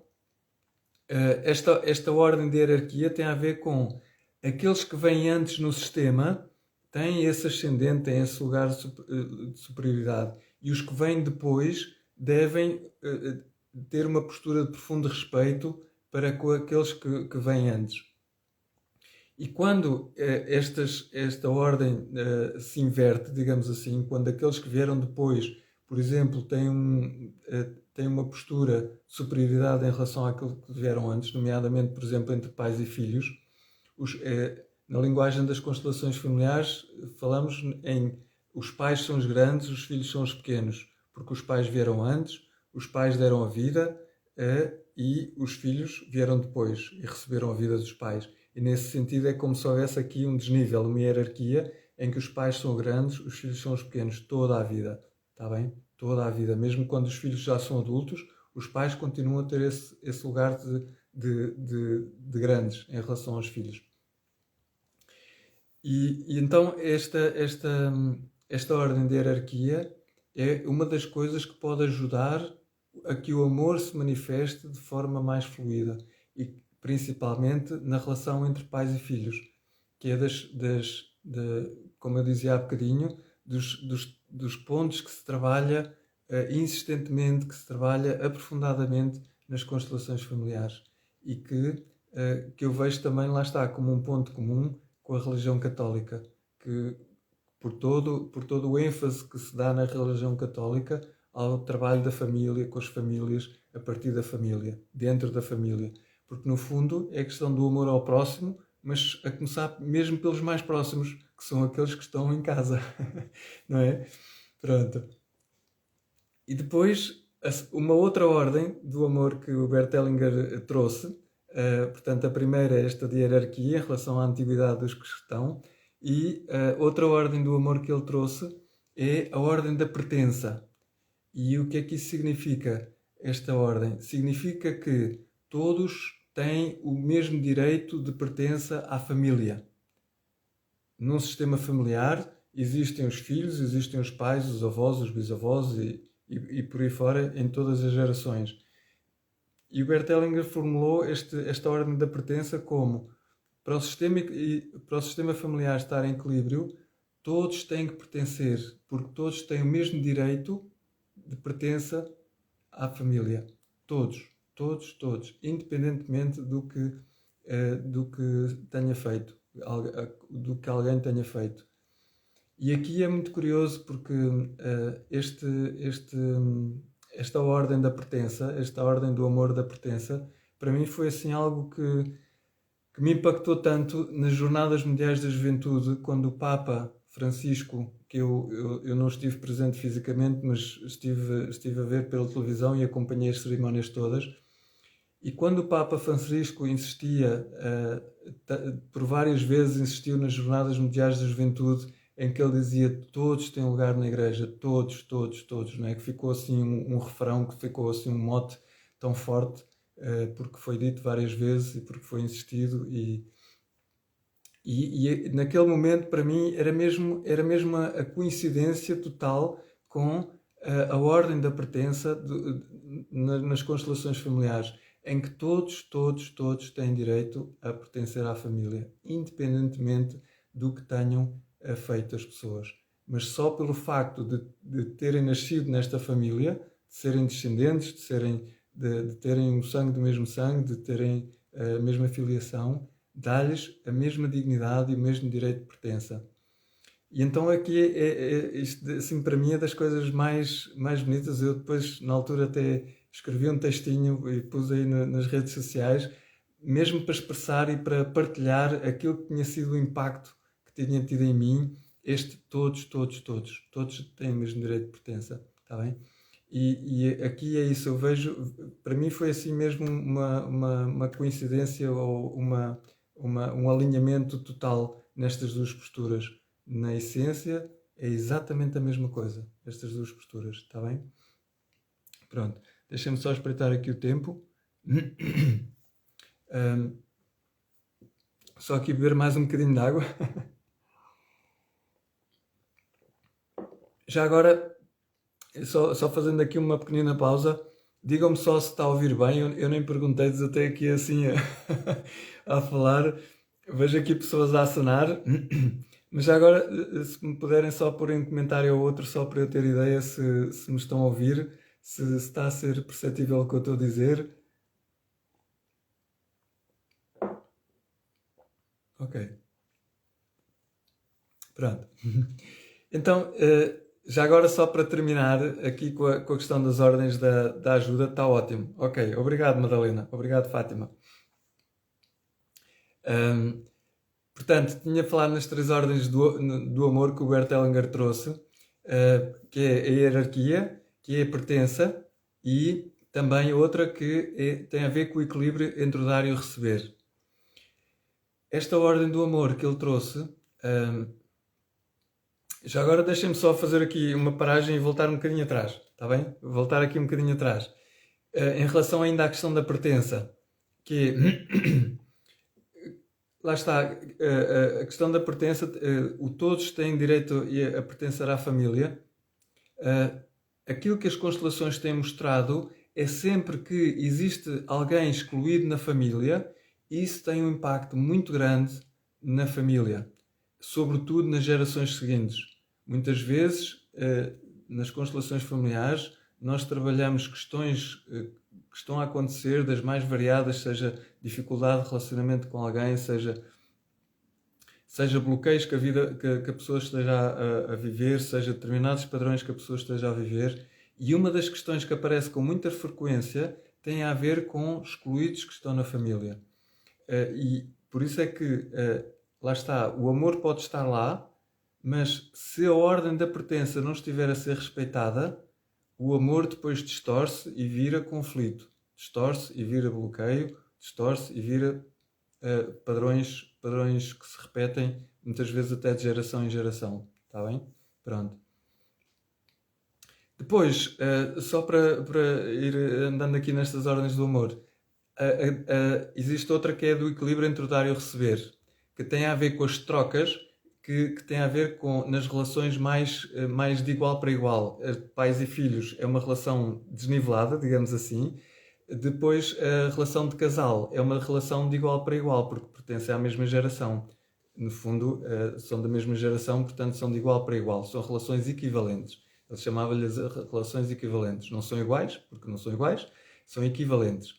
esta ordem de hierarquia tem a ver com aqueles que vêm antes no sistema, têm esse ascendente, têm esse lugar de superioridade. E os que vêm depois devem ter uma postura de profundo respeito para com aqueles que vêm antes. E quando esta ordem se inverte, digamos assim, quando aqueles que vieram depois, por exemplo, têm uma postura de superioridade em relação àquilo que vieram antes, nomeadamente, por exemplo, entre pais e filhos, na linguagem das constelações familiares, falamos em os pais são os grandes, os filhos são os pequenos, porque os pais vieram antes, os pais deram a vida e os filhos vieram depois e receberam a vida dos pais. E nesse sentido é como se houvesse aqui um desnível, uma hierarquia em que os pais são grandes, os filhos são os pequenos, toda a vida. Está bem? toda a vida. Mesmo quando os filhos já são adultos, os pais continuam a ter esse lugar de grandes em relação aos filhos. E então esta ordem de hierarquia é uma das coisas que pode ajudar a que o amor se manifeste de forma mais fluida e principalmente na relação entre pais e filhos, que é como eu dizia há bocadinho, dos pontos que se trabalha insistentemente, que se trabalha aprofundadamente nas constelações familiares e que eu vejo também, lá está, como um ponto comum com a religião católica, que por todo o ênfase que se dá na religião católica ao trabalho da família, com as famílias, a partir da família, dentro da família. Porque, no fundo, é a questão do amor ao próximo, mas a começar mesmo pelos mais próximos, que são aqueles que estão em casa. Não é? Pronto. E depois, uma outra ordem do amor que o Bert Hellinger trouxe, portanto, a primeira é esta de hierarquia em relação à antiguidade dos que estão, e outra ordem do amor que ele trouxe é a ordem da pertença. E o que é que isso significa, esta ordem? Significa que todos têm o mesmo direito de pertença à família. Num sistema familiar existem os filhos, existem os pais, os avós, os bisavós e por aí fora, em todas as gerações. E o Bert Hellinger formulou esta ordem da pertença como para o sistema familiar estar em equilíbrio, todos têm que pertencer, porque todos têm o mesmo direito de pertença à família. Todos, independentemente do que tenha feito, do que alguém tenha feito. E aqui é muito curioso porque esta ordem da pertença, esta ordem do amor da pertença, para mim foi assim algo que me impactou tanto nas Jornadas Mundiais da Juventude, quando o Papa Francisco, que eu não estive presente fisicamente, mas estive a ver pela televisão e acompanhei as cerimónias todas, e quando o Papa Francisco insistia, por várias vezes insistiu nas Jornadas Mundiais da Juventude, em que ele dizia todos têm lugar na igreja, todos, não é? Que ficou assim um refrão, que ficou assim um mote tão forte, porque foi dito várias vezes e porque foi insistido e naquele momento para mim era mesmo a coincidência total com a ordem da pertença nas constelações familiares, em que todos têm direito a pertencer à família, independentemente do que tenham feito as pessoas. Mas só pelo facto de terem nascido nesta família, de serem descendentes, de terem o sangue do mesmo sangue, de terem a mesma filiação, dá-lhes a mesma dignidade e o mesmo direito de pertença. E então aqui isto, assim, para mim é das coisas mais bonitas. Eu depois, na altura, até escrevi um textinho e pus aí nas redes sociais, mesmo para expressar e para partilhar aquilo que tinha sido o impacto que tinha tido em mim, todos têm o mesmo direito de pertença, está bem? E aqui é isso, eu vejo, para mim foi assim mesmo uma coincidência ou um alinhamento total nestas duas posturas. Na essência, é exatamente a mesma coisa, estas duas posturas, está bem? Pronto, deixem-me só espreitar aqui o tempo. Só aqui beber mais um bocadinho de água. Já agora, só fazendo aqui uma pequenina pausa, digam-me só se está a ouvir bem. Eu nem perguntei-vos até aqui assim a falar. Vejo aqui pessoas a acenar. Mas já agora, se me puderem só pôr um comentário ou outro, só para eu ter ideia se me estão a ouvir, se está a ser perceptível o que eu estou a dizer. Ok. Pronto. Então, já agora só para terminar aqui com a questão das ordens da ajuda, está ótimo. Ok, obrigado Madalena, obrigado Fátima. Portanto, tinha falado nas 3 ordens do amor que o Bert Hellinger trouxe, que é a hierarquia, que é a pertença e também outra que tem a ver com o equilíbrio entre o dar e o receber. Esta ordem do amor que ele trouxe Já agora deixem-me só fazer aqui uma paragem e voltar um bocadinho atrás, está bem? Voltar aqui um bocadinho atrás. Em relação ainda à questão da pertença, que lá está, a questão da pertença, o todos têm direito a pertencer à família. Aquilo que as constelações têm mostrado é sempre que existe alguém excluído na família, isso tem um impacto muito grande na família, sobretudo nas gerações seguintes. Muitas vezes, nas constelações familiares, nós trabalhamos questões que estão a acontecer das mais variadas, seja dificuldade de relacionamento com alguém, seja bloqueios que a pessoa esteja a viver, seja determinados padrões que a pessoa esteja a viver. E uma das questões que aparece com muita frequência tem a ver com excluídos que estão na família. E por isso é que, lá está, o amor pode estar lá, mas se a ordem da pertença não estiver a ser respeitada, o amor depois distorce e vira conflito. Distorce e vira bloqueio, distorce e vira padrões que se repetem, muitas vezes até de geração em geração. Está bem? Pronto. Depois, só para ir andando aqui nestas ordens do amor, existe outra que é do equilíbrio entre o dar e o receber, que tem a ver com as trocas, que tem a ver com nas relações mais de igual para igual. Pais e filhos é uma relação desnivelada, digamos assim. Depois, a relação de casal é uma relação de igual para igual, porque pertencem à mesma geração. No fundo, são da mesma geração, portanto, são de igual para igual. São relações equivalentes. Ele chamava-lhes relações equivalentes. Não são iguais, porque não são iguais, são equivalentes.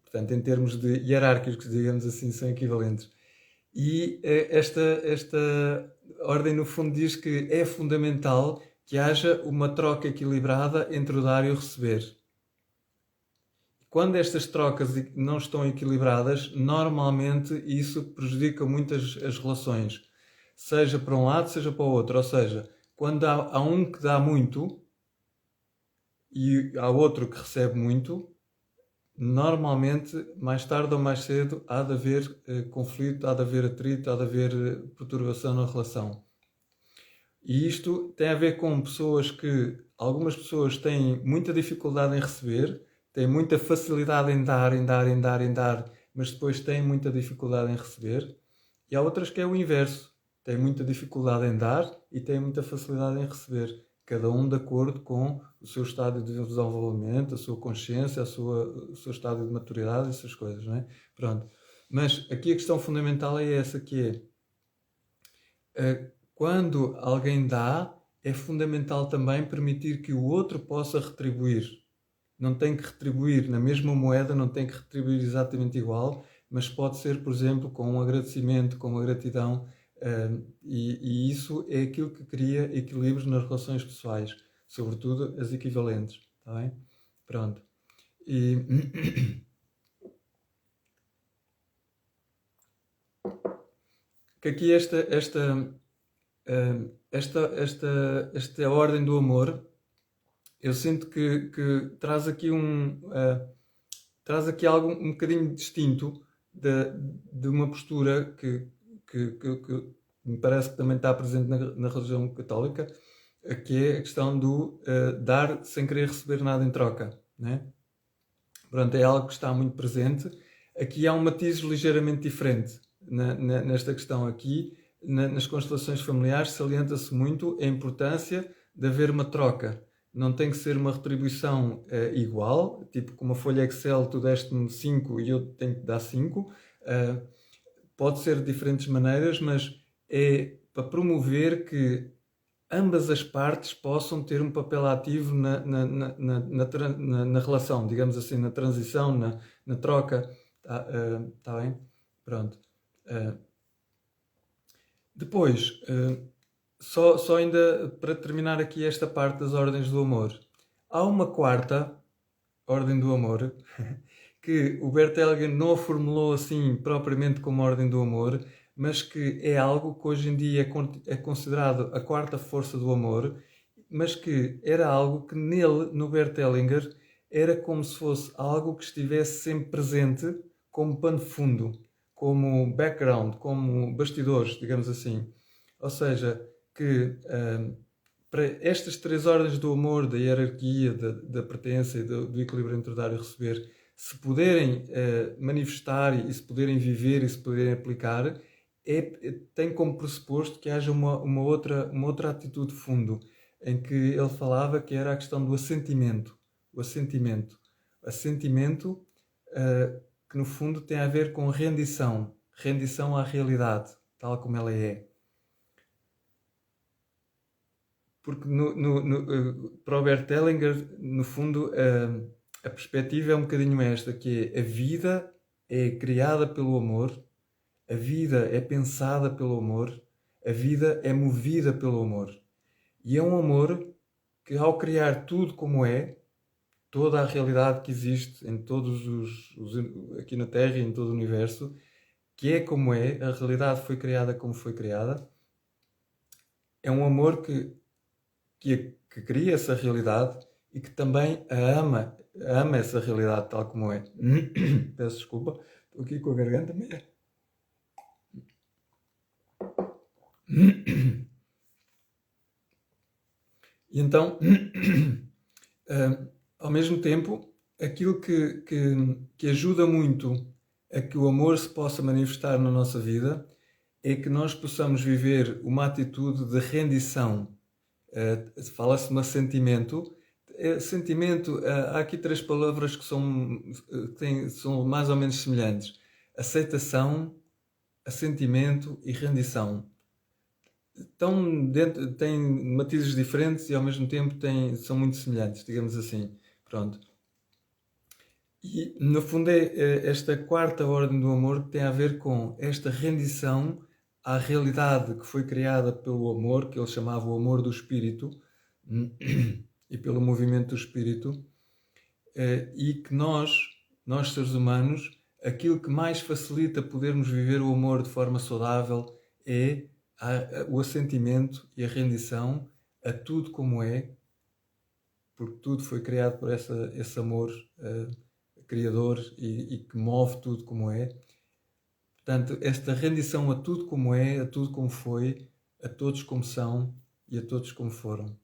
Portanto, em termos de hierárquicos, digamos assim, são equivalentes. E esta ordem, no fundo, diz que é fundamental que haja uma troca equilibrada entre o dar e o receber. Quando estas trocas não estão equilibradas, normalmente isso prejudica muito as relações, seja para um lado, seja para o outro. Ou seja, quando há um que dá muito e há outro que recebe muito, normalmente, mais tarde ou mais cedo, há de haver conflito, há de haver atrito, há de haver perturbação na relação. E isto tem a ver com algumas pessoas têm muita dificuldade em receber, têm muita facilidade em dar, mas depois têm muita dificuldade em receber. E há outras que é o inverso, têm muita dificuldade em dar e têm muita facilidade em receber. Cada um de acordo com o seu estado de desenvolvimento, a sua consciência, o seu estado de maturidade, essas coisas, não é? Pronto. Mas aqui a questão fundamental é essa, que é quando alguém dá, é fundamental também permitir que o outro possa retribuir. Não tem que retribuir na mesma moeda, não tem que retribuir exatamente igual, mas pode ser, por exemplo, com um agradecimento, com uma gratidão, e isso é aquilo que cria equilíbrios nas relações pessoais, sobretudo as equivalentes. Está bem? Pronto. Que aqui esta ordem do amor, eu sinto que traz aqui algo um bocadinho distinto de uma postura que me parece que também está presente na religião católica, que é a questão do dar sem querer receber nada em troca, né? Pronto, é algo que está muito presente. Aqui há um matiz ligeiramente diferente nesta questão aqui. Nas constelações familiares salienta-se muito a importância de haver uma troca. Não tem que ser uma retribuição igual, tipo com uma folha Excel, tu deste-me 5 e eu tenho que dar 5. Pode ser de diferentes maneiras, mas é para promover que ambas as partes possam ter um papel ativo na relação, digamos assim, na transição, na troca. Tá bem? Pronto. Depois, só ainda para terminar aqui esta parte das ordens do amor. Há uma quarta ordem do amor que o Bert Hellinger não a formulou assim propriamente como ordem do amor, mas que é algo que hoje em dia é considerado a quarta força do amor, mas que era algo que nele, no Bert Hellinger, era como se fosse algo que estivesse sempre presente como pano de fundo, como background, como bastidores, digamos assim. Ou seja, que para estas 3 ordens do amor, da hierarquia, da pertença e do equilíbrio entre dar e receber, se puderem manifestar e se puderem viver e se puderem aplicar, tem como pressuposto que haja uma outra atitude de fundo, em que ele falava que era a questão do assentimento. O assentimento. Assentimento que no fundo tem a ver com rendição. Rendição à realidade, tal como ela é. Porque para o Bert Hellinger, no fundo, a perspectiva é um bocadinho esta, que é: a vida é criada pelo amor, a vida é pensada pelo amor, a vida é movida pelo amor. E é um amor que, ao criar tudo como é, toda a realidade que existe em todos aqui na Terra e em todo o universo, que é como é, a realidade foi criada como foi criada, é um amor que cria essa realidade e que também ama essa realidade tal como é. Peço desculpa, estou aqui com a garganta meio. E então, ao mesmo tempo, aquilo que ajuda muito a que o amor se possa manifestar na nossa vida é que nós possamos viver uma atitude de rendição. Fala-se de um sentimento. Sentimento, há aqui 3 palavras que são mais ou menos semelhantes: aceitação, assentimento e rendição. Têm matizes diferentes e ao mesmo tempo são muito semelhantes, digamos assim. Pronto. E no fundo é esta 4ª ordem do amor que tem a ver com esta rendição à realidade que foi criada pelo amor, que ele chamava o amor do Espírito, e pelo movimento do Espírito, e que nós seres humanos, aquilo que mais facilita podermos viver o amor de forma saudável é o assentimento e a rendição a tudo como é, porque tudo foi criado por esse amor criador e que move tudo como é. Portanto, esta rendição a tudo como é, a tudo como foi, a todos como são e a todos como foram.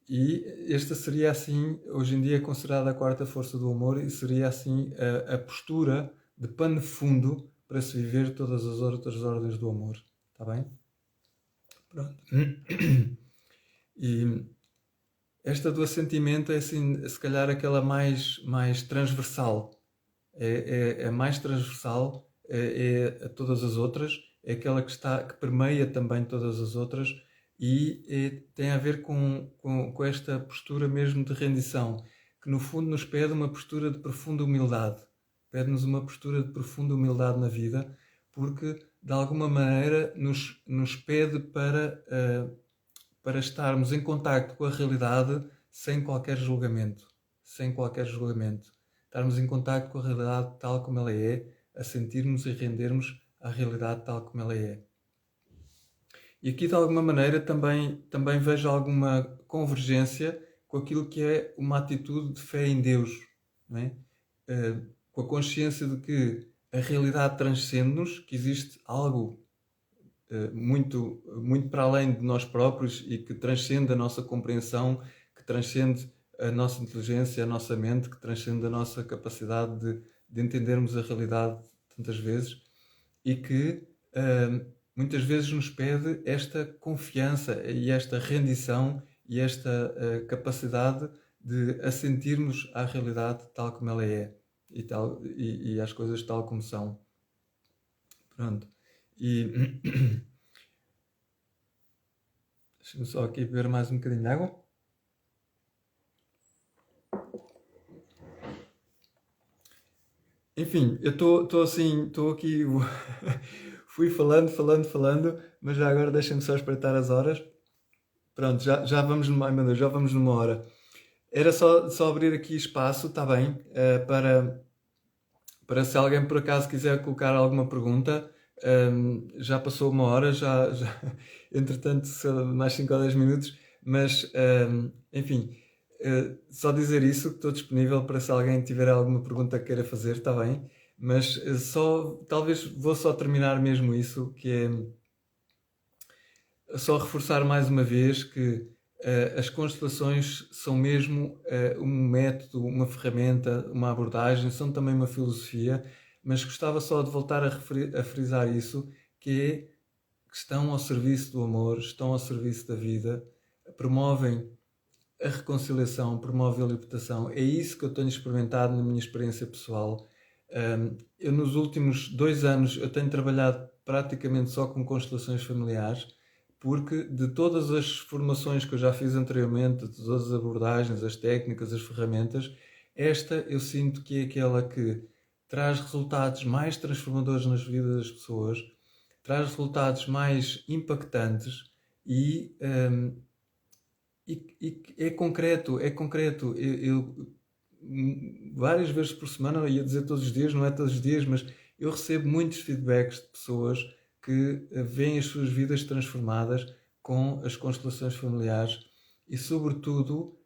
E esta seria assim, hoje em dia, considerada a 4ª força do amor, e seria assim a postura de pano de fundo para se viver todas as outras ordens do amor. Está bem? Pronto. E esta do assentimento é assim, se calhar aquela mais transversal. É mais transversal a todas as outras, é aquela que permeia também todas as outras e tem a ver com esta postura mesmo de rendição, que no fundo nos pede uma postura de profunda humildade. Pede-nos uma postura de profunda humildade na vida, porque de alguma maneira nos pede para estarmos em contacto com a realidade sem qualquer julgamento. Sem qualquer julgamento. Estarmos em contacto com a realidade tal como ela é, a sentirmos e rendermos à realidade tal como ela é. E aqui, de alguma maneira, também vejo alguma convergência com aquilo que é uma atitude de fé em Deus, não é? Com a consciência de que a realidade transcende-nos, que existe algo muito, muito para além de nós próprios e que transcende a nossa compreensão, que transcende a nossa inteligência, a nossa mente, que transcende a nossa capacidade de entendermos a realidade tantas vezes, e que muitas vezes nos pede esta confiança e esta rendição e esta capacidade de assentirmos à realidade tal como ela é e às coisas tal como são. Pronto. E deixa-me só aqui beber mais um bocadinho de água. Enfim, eu estou aqui, fui falando, mas já agora deixem-me só espreitar as horas. Pronto, já vamos numa hora. Era só abrir aqui espaço, está bem, para se alguém por acaso quiser colocar alguma pergunta. Já passou uma hora, já entretanto mais 5 ou 10 minutos, mas enfim, só dizer isso, que estou disponível para se alguém tiver alguma pergunta que queira fazer, está bem, mas talvez vou só terminar mesmo isso, que é só reforçar mais uma vez que as constelações são mesmo um método, uma ferramenta, uma abordagem, são também uma filosofia, mas gostava só de voltar a frisar isso, que é que estão ao serviço do amor, estão ao serviço da vida, promovem a reconciliação, promovem a libertação. É isso que eu tenho experimentado na minha experiência pessoal. Eu nos últimos 2 anos eu tenho trabalhado praticamente só com constelações familiares, porque de todas as formações que eu já fiz anteriormente, de todas as abordagens, as técnicas, as ferramentas, esta eu sinto que é aquela que traz resultados mais transformadores nas vidas das pessoas, traz resultados mais impactantes e, é concreto, é concreto. Várias vezes por semana, eu ia dizer todos os dias, não é todos os dias, mas eu recebo muitos feedbacks de pessoas que veem as suas vidas transformadas com as constelações familiares e, sobretudo,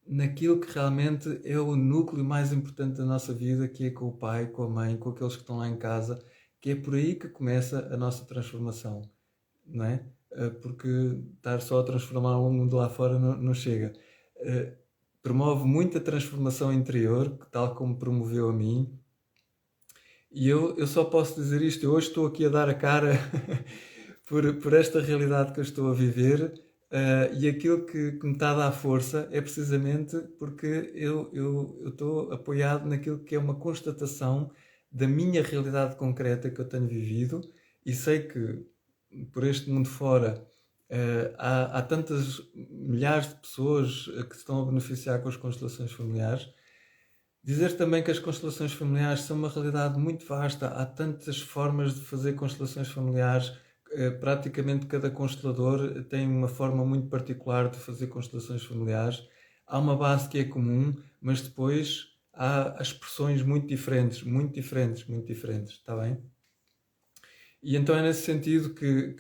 naquilo que realmente é o núcleo mais importante da nossa vida, que é com o pai, com a mãe, com aqueles que estão lá em casa, que é por aí que começa a nossa transformação, não é? Porque estar só a transformar o mundo lá fora não chega. Promove muita transformação interior, tal como promoveu a mim. E eu só posso dizer isto, eu hoje estou aqui a dar a cara por esta realidade que eu estou a viver, e aquilo que me está a dar força é precisamente porque eu estou apoiado naquilo que é uma constatação da minha realidade concreta que eu tenho vivido, e sei que por este mundo fora há tantas milhares de pessoas que se estão a beneficiar com as constelações familiares. Dizer também que as constelações familiares são uma realidade muito vasta. Há tantas formas de fazer constelações familiares. Praticamente cada constelador tem uma forma muito particular de fazer constelações familiares. Há uma base que é comum, mas depois há expressões muito diferentes, muito diferentes, muito diferentes. Está bem? E então é nesse sentido que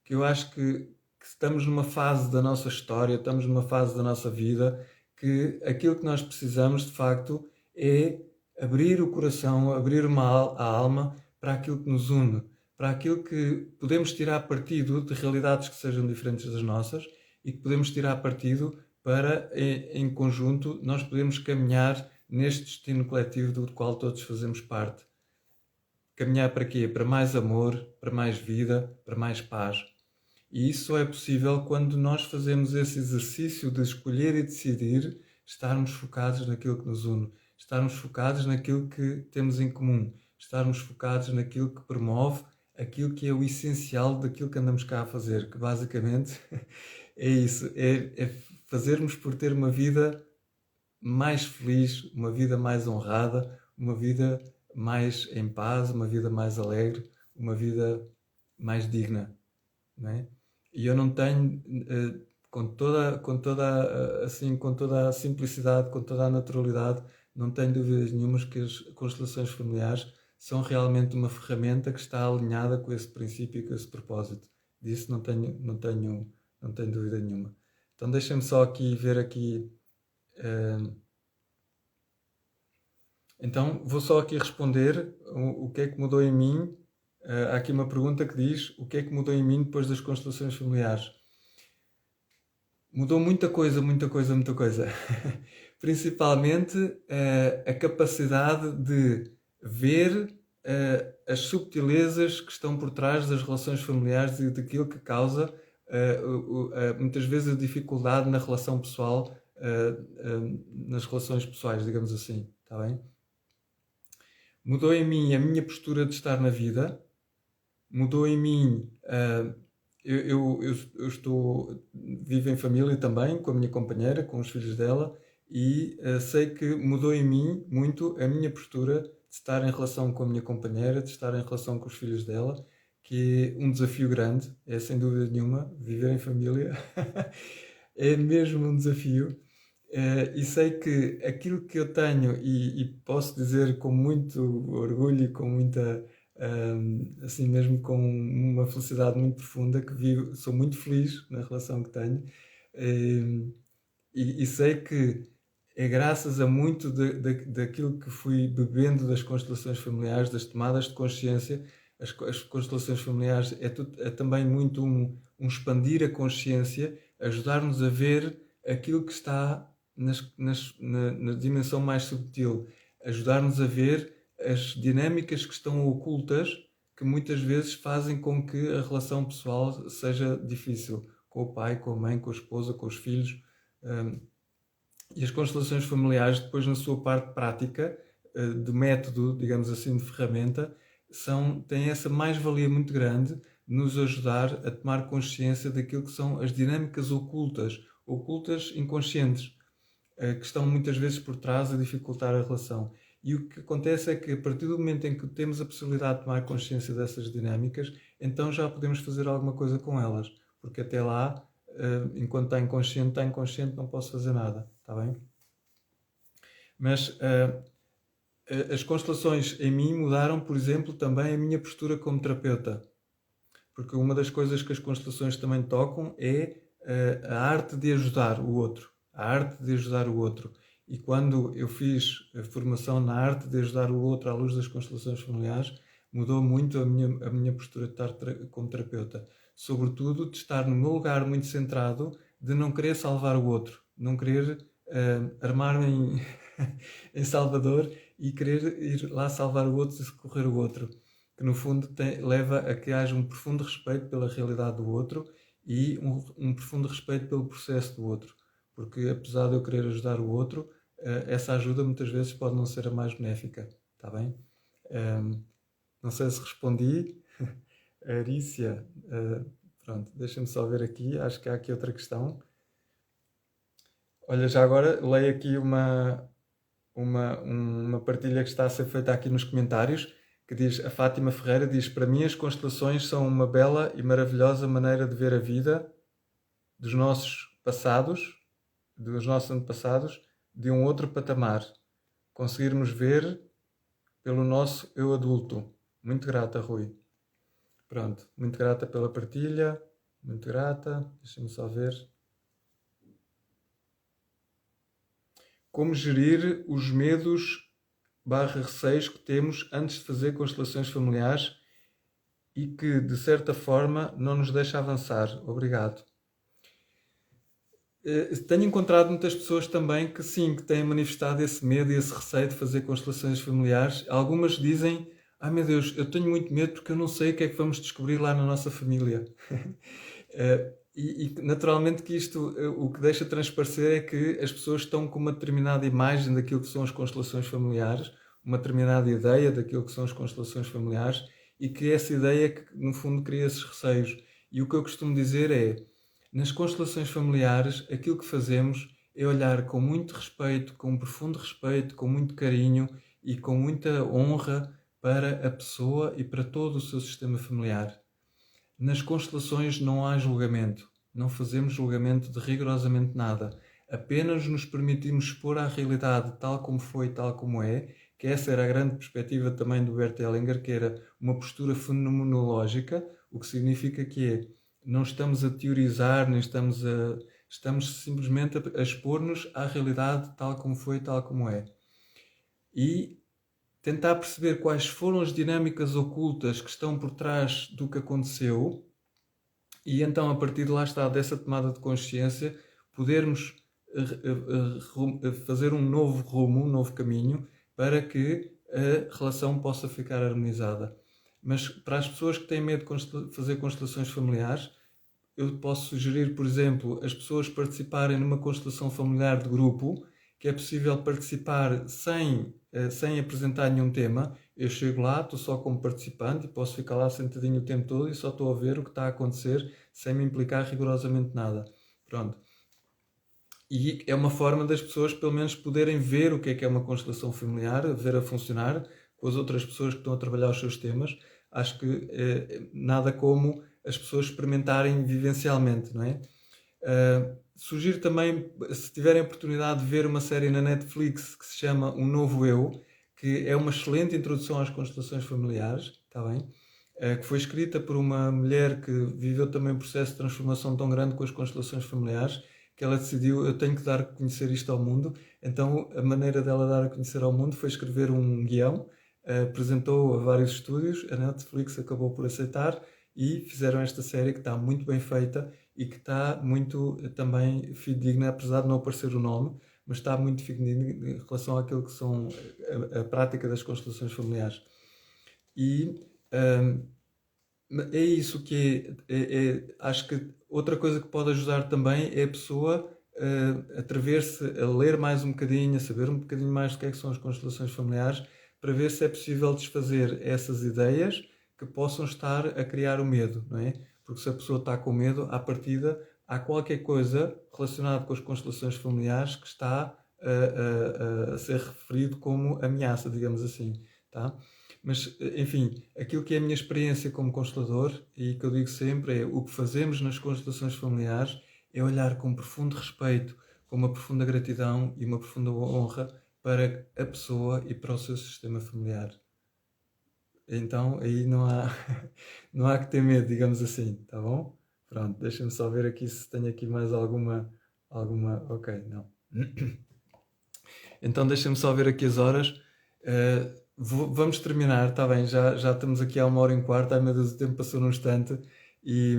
eu acho que estamos numa fase da nossa história, estamos numa fase da nossa vida, que aquilo que nós precisamos, de facto, é abrir o coração, abrir a alma para aquilo que nos une, para aquilo que podemos tirar partido de realidades que sejam diferentes das nossas e que podemos tirar partido para, em conjunto, nós podemos caminhar neste destino coletivo do qual todos fazemos parte. Caminhar para quê? Para mais amor, para mais vida, para mais paz. E isso só é possível quando nós fazemos esse exercício de escolher e decidir estarmos focados naquilo que nos une, estarmos focados naquilo que temos em comum, estarmos focados naquilo que promove aquilo que é o essencial daquilo que andamos cá a fazer, que basicamente é isso, é fazermos por ter uma vida mais feliz, uma vida mais honrada, uma vida mais em paz, uma vida mais alegre, uma vida mais digna, não é? E eu não tenho, com toda a simplicidade, com toda a naturalidade, não tenho dúvidas nenhumas que as constelações familiares são realmente uma ferramenta que está alinhada com esse princípio e com esse propósito. Disso não tenho dúvida nenhuma. Então deixem-me só aqui ver aqui. Então vou só aqui responder o que é que mudou em mim. Há aqui uma pergunta que diz: o que é que mudou em mim depois das constelações familiares? Mudou muita coisa, muita coisa, muita coisa. Principalmente a capacidade de ver as subtilezas que estão por trás das relações familiares e daquilo que causa muitas vezes a dificuldade na relação pessoal, nas relações pessoais, digamos assim. Está bem? Mudou em mim a minha postura de estar na vida. Mudou em mim, eu vivo em família também, com a minha companheira, com os filhos dela, e sei que mudou em mim muito a minha postura de estar em relação com a minha companheira, de estar em relação com os filhos dela, que é um desafio grande, é sem dúvida nenhuma, viver em família é mesmo um desafio. E sei que aquilo que eu tenho, e posso dizer com muito orgulho e com muita, assim mesmo com uma felicidade muito profunda, que vivo, sou muito feliz na relação que tenho, e sei que é graças a muito daquilo que fui bebendo das constelações familiares, das tomadas de consciência, as constelações familiares é também muito um expandir a consciência, ajudar-nos a ver aquilo que está na dimensão mais subtil, ajudar-nos a ver as dinâmicas que estão ocultas, que muitas vezes fazem com que a relação pessoal seja difícil, com o pai, com a mãe, com a esposa, com os filhos. E as constelações familiares, depois na sua parte prática, de método, digamos assim, de ferramenta, têm essa mais-valia muito grande de nos ajudar a tomar consciência daquilo que são as dinâmicas ocultas inconscientes, que estão muitas vezes por trás a dificultar a relação. E o que acontece é que, a partir do momento em que temos a possibilidade de tomar consciência dessas dinâmicas, então já podemos fazer alguma coisa com elas. Porque até lá, enquanto está inconsciente, não posso fazer nada. Está bem? Mas as constelações em mim mudaram, por exemplo, também a minha postura como terapeuta. Porque uma das coisas que as constelações também tocam é a arte de ajudar o outro. A arte de ajudar o outro. E quando eu fiz a formação na arte de ajudar o outro à luz das constelações familiares, mudou muito a minha postura de estar como terapeuta. Sobretudo de estar no meu lugar muito centrado, de não querer salvar o outro, não querer armar-me em Salvador e querer ir lá salvar o outro e socorrer o outro. Que no fundo leva a que haja um profundo respeito pela realidade do outro e um profundo respeito pelo processo do outro. Porque apesar de eu querer ajudar o outro, essa ajuda muitas vezes pode não ser a mais benéfica. Está bem? Não sei se respondi. Arícia, pronto, deixa-me só ver aqui. Acho que há aqui outra questão. Olha, já agora leio aqui uma partilha que está a ser feita aqui nos comentários, que diz, a Fátima Ferreira diz, para mim as constelações são uma bela e maravilhosa maneira de ver a vida dos nossos antepassados, de um outro patamar. Conseguirmos ver pelo nosso eu adulto. Muito grata, Rui. Pronto, muito grata pela partilha. Muito grata. Deixa-me só ver. Como gerir os medos/receios que temos antes de fazer constelações familiares e que, de certa forma, não nos deixa avançar. Obrigado. Tenho encontrado muitas pessoas também que sim, que têm manifestado esse medo e esse receio de fazer constelações familiares. Algumas dizem, meu Deus, eu tenho muito medo porque eu não sei o que é que vamos descobrir lá na nossa família. E naturalmente que isto, o que deixa transparecer é que as pessoas estão com uma determinada imagem daquilo que são as constelações familiares, uma determinada ideia daquilo que são as constelações familiares e que essa ideia que no fundo cria esses receios. E o que eu costumo dizer é, nas constelações familiares, aquilo que fazemos é olhar com muito respeito, com um profundo respeito, com muito carinho e com muita honra para a pessoa e para todo o seu sistema familiar. Nas constelações não há julgamento. Não fazemos julgamento de rigorosamente nada. Apenas nos permitimos expor à realidade tal como foi, tal como é, que essa era a grande perspectiva também do Bert Hellinger, que era uma postura fenomenológica, o que significa que é não estamos a teorizar, nem estamos simplesmente a expor-nos à realidade tal como foi, tal como é. E tentar perceber quais foram as dinâmicas ocultas que estão por trás do que aconteceu e então, a partir de lá está, dessa tomada de consciência, podermos fazer um novo rumo, um novo caminho, para que a relação possa ficar harmonizada. Mas para as pessoas que têm medo de fazer constelações familiares, eu posso sugerir, por exemplo, as pessoas participarem numa constelação familiar de grupo, que é possível participar sem apresentar nenhum tema. Eu chego lá, estou só como participante e posso ficar lá sentadinho o tempo todo e só estou a ver o que está a acontecer sem me implicar rigorosamente nada. Pronto. E é uma forma das pessoas pelo menos poderem ver o que é uma constelação familiar, ver a funcionar com as outras pessoas que estão a trabalhar os seus temas. Acho que nada como as pessoas experimentarem vivencialmente, não é? Sugiro também, se tiverem a oportunidade de ver uma série na Netflix que se chama Um Novo Eu, que é uma excelente introdução às constelações familiares, está bem? Que foi escrita por uma mulher que viveu também um processo de transformação tão grande com as constelações familiares, que ela decidiu, eu tenho que dar a conhecer isto ao mundo. Então a maneira dela dar a conhecer ao mundo foi escrever um guião apresentou a vários estúdios, a Netflix acabou por aceitar e fizeram esta série que está muito bem feita e que está muito também fidedigna, apesar de não aparecer o nome, mas está muito fidedigna em relação àquilo que são a prática das constelações familiares. E é isso que acho que outra coisa que pode ajudar também é a pessoa atrever-se a ler mais um bocadinho, a saber um bocadinho mais do que é que são as constelações familiares, para ver se é possível desfazer essas ideias que possam estar a criar o medo, não é? Porque se a pessoa está com medo, à partida, há qualquer coisa relacionada com as constelações familiares que está a ser referido como ameaça, digamos assim, tá? Mas, enfim, aquilo que é a minha experiência como constelador, e que eu digo sempre, é o que fazemos nas constelações familiares é olhar com profundo respeito, com uma profunda gratidão e uma profunda honra para a pessoa e para o seu sistema familiar. Então, aí não há, não há que ter medo, digamos assim, tá bom? Pronto, deixa-me só ver aqui se tenho aqui mais alguma... Ok, não. Então, deixa-me só ver aqui as horas. Vamos terminar, está bem, já estamos aqui há 1h15, ai meu Deus, o tempo passou num instante. E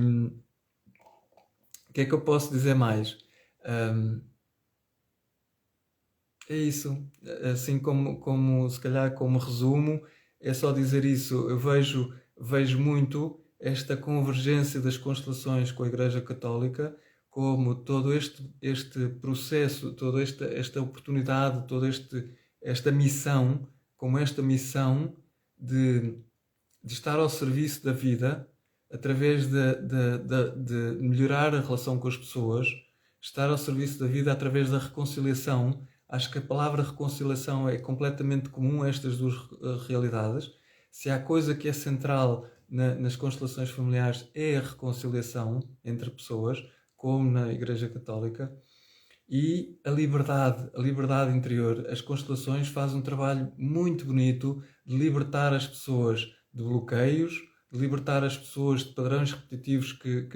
o que é que eu posso dizer mais? É isso, assim como se calhar como resumo, é só dizer isso. Eu vejo muito esta convergência das constelações com a Igreja Católica, como todo este processo, toda esta oportunidade, toda esta missão, como esta missão de estar ao serviço da vida, através de melhorar a relação com as pessoas, estar ao serviço da vida através da reconciliação. Acho que a palavra reconciliação é completamente comum a estas duas realidades. Se há coisa que é central nas constelações familiares é a reconciliação entre pessoas, como na Igreja Católica, e a liberdade interior. As constelações fazem um trabalho muito bonito de libertar as pessoas de bloqueios, de libertar as pessoas de padrões repetitivos que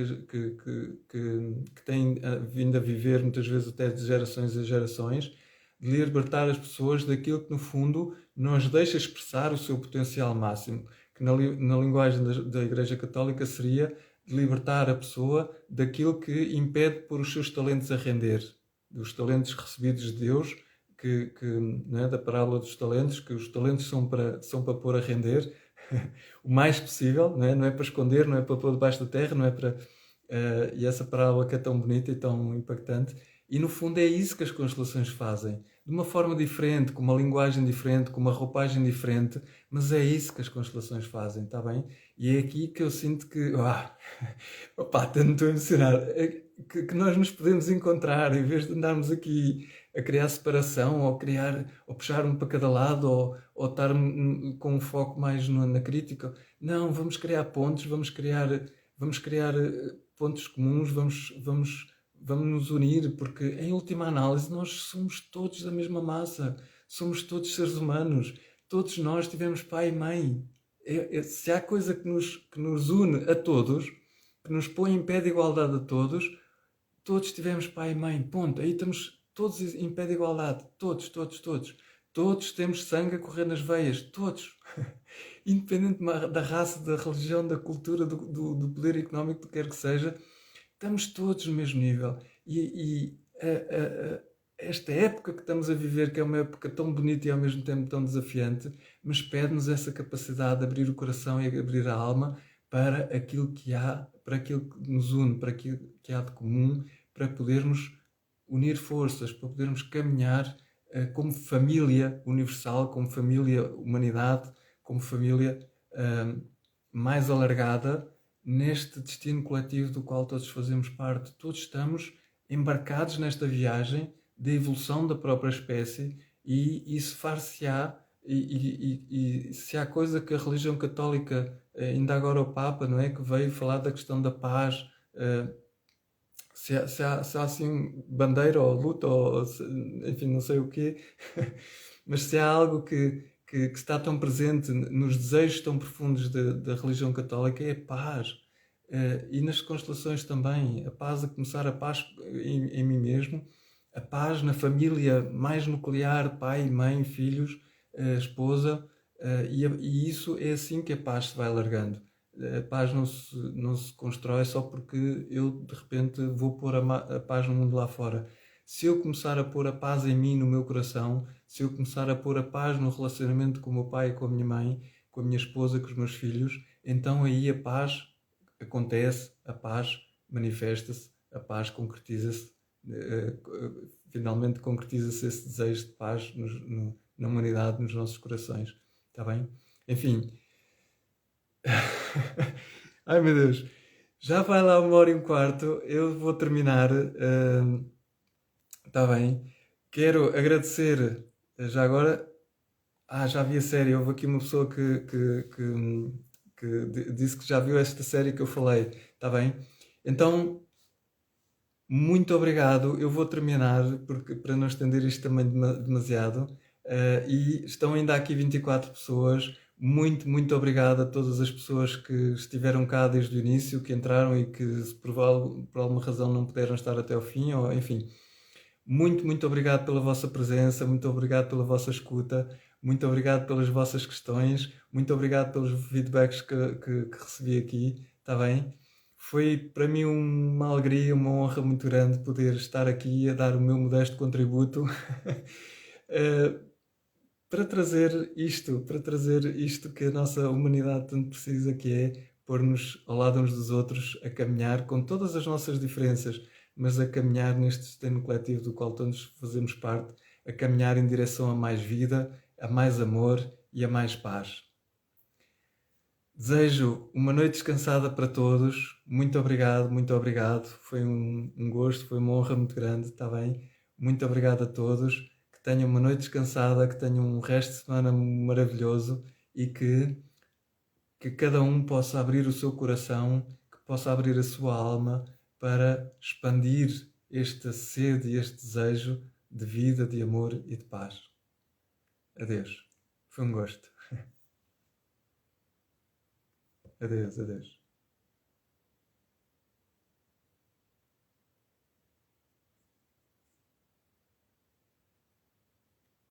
têm vindo a viver, muitas vezes até de gerações a gerações, de libertar as pessoas daquilo que, no fundo, não as deixa expressar o seu potencial máximo, que na linguagem da Igreja Católica seria de libertar a pessoa daquilo que impede pôr os seus talentos a render, dos talentos recebidos de Deus, não é, da parábola dos talentos, que os talentos são para pôr a render o mais possível, não é para esconder, não é para pôr debaixo da terra, não é para... e essa parábola que é tão bonita e tão impactante. E no fundo é isso que as constelações fazem. De uma forma diferente, com uma linguagem diferente, com uma roupagem diferente, mas é isso que as constelações fazem, está bem? E é aqui que eu sinto que... Opa, estou a emocionar. Que nós nos podemos encontrar, em vez de andarmos aqui a criar separação, ou puxar um para cada lado, ou estar com um foco mais na crítica. Não, vamos criar pontos, vamos criar pontos comuns, vamos nos unir, porque em última análise nós somos todos da mesma massa, somos todos seres humanos, todos nós tivemos pai e mãe. Se há coisa que nos une a todos, que nos põe em pé de igualdade a todos tivemos pai e mãe, ponto. Aí estamos todos em pé de igualdade, todos. Todos temos sangue a correr nas veias, todos. Independente da raça, da religião, da cultura, do poder económico, do que quer que seja, estamos todos no mesmo nível. E esta época que estamos a viver, que é uma época tão bonita e ao mesmo tempo tão desafiante, mas pede-nos essa capacidade de abrir o coração e abrir a alma para aquilo que há, para aquilo que nos une, para aquilo que há de comum, para podermos unir forças, para podermos caminhar como família universal, como família humanidade, como família mais alargada, neste destino coletivo do qual todos fazemos parte. Todos estamos embarcados nesta viagem da evolução da própria espécie, e isso far-se-á, e se há coisa que a religião católica, ainda agora o Papa, não é, que veio falar da questão da paz, se há assim bandeira ou luta, ou enfim, não sei o quê, mas se há algo que está tão presente nos desejos tão profundos da religião católica, é a paz. E nas constelações também, a paz, a começar a paz em mim mesmo, a paz na família mais nuclear, pai, mãe, filhos, esposa, E isso é assim que a paz se vai alargando. A paz não se constrói só porque eu de repente vou pôr a paz no mundo lá fora. Se eu começar a pôr a paz em mim, no meu coração, se eu começar a pôr a paz no relacionamento com o meu pai, com a minha mãe, com a minha esposa, com os meus filhos, então aí a paz acontece, a paz manifesta-se, a paz concretiza-se, finalmente concretiza-se esse desejo de paz na humanidade, nos nossos corações. Está bem? Enfim. Ai meu Deus. Já vai lá 1 hora e 1/4. Eu vou terminar. Está bem. Quero agradecer já agora. Já vi a série. Houve aqui uma pessoa que disse que já viu esta série que eu falei. Está bem? Então, muito obrigado. Eu vou terminar porque, para não estender isto também demasiado. E estão ainda aqui 24 pessoas. Muito, muito obrigado a todas as pessoas que estiveram cá desde o início, que entraram e que por alguma razão não puderam estar até ao fim, ou enfim. Muito, muito obrigado pela vossa presença, muito obrigado pela vossa escuta, muito obrigado pelas vossas questões, muito obrigado pelos feedbacks que recebi aqui, está bem? Foi para mim uma alegria, uma honra muito grande poder estar aqui a dar o meu modesto contributo eh, para trazer isto que a nossa humanidade tanto precisa, que é pôr-nos ao lado uns dos outros, a caminhar com todas as nossas diferenças, mas a caminhar neste destino coletivo do qual todos fazemos parte, a caminhar em direção a mais vida, a mais amor e a mais paz. Desejo uma noite descansada para todos. Muito obrigado, muito obrigado. Foi um gosto, foi uma honra muito grande, está bem? Muito obrigado a todos. Que tenham uma noite descansada, que tenham um resto de semana maravilhoso e que cada um possa abrir o seu coração, que possa abrir a sua alma para expandir esta sede e este desejo de vida, de amor e de paz. Adeus. Foi um gosto. Adeus, adeus.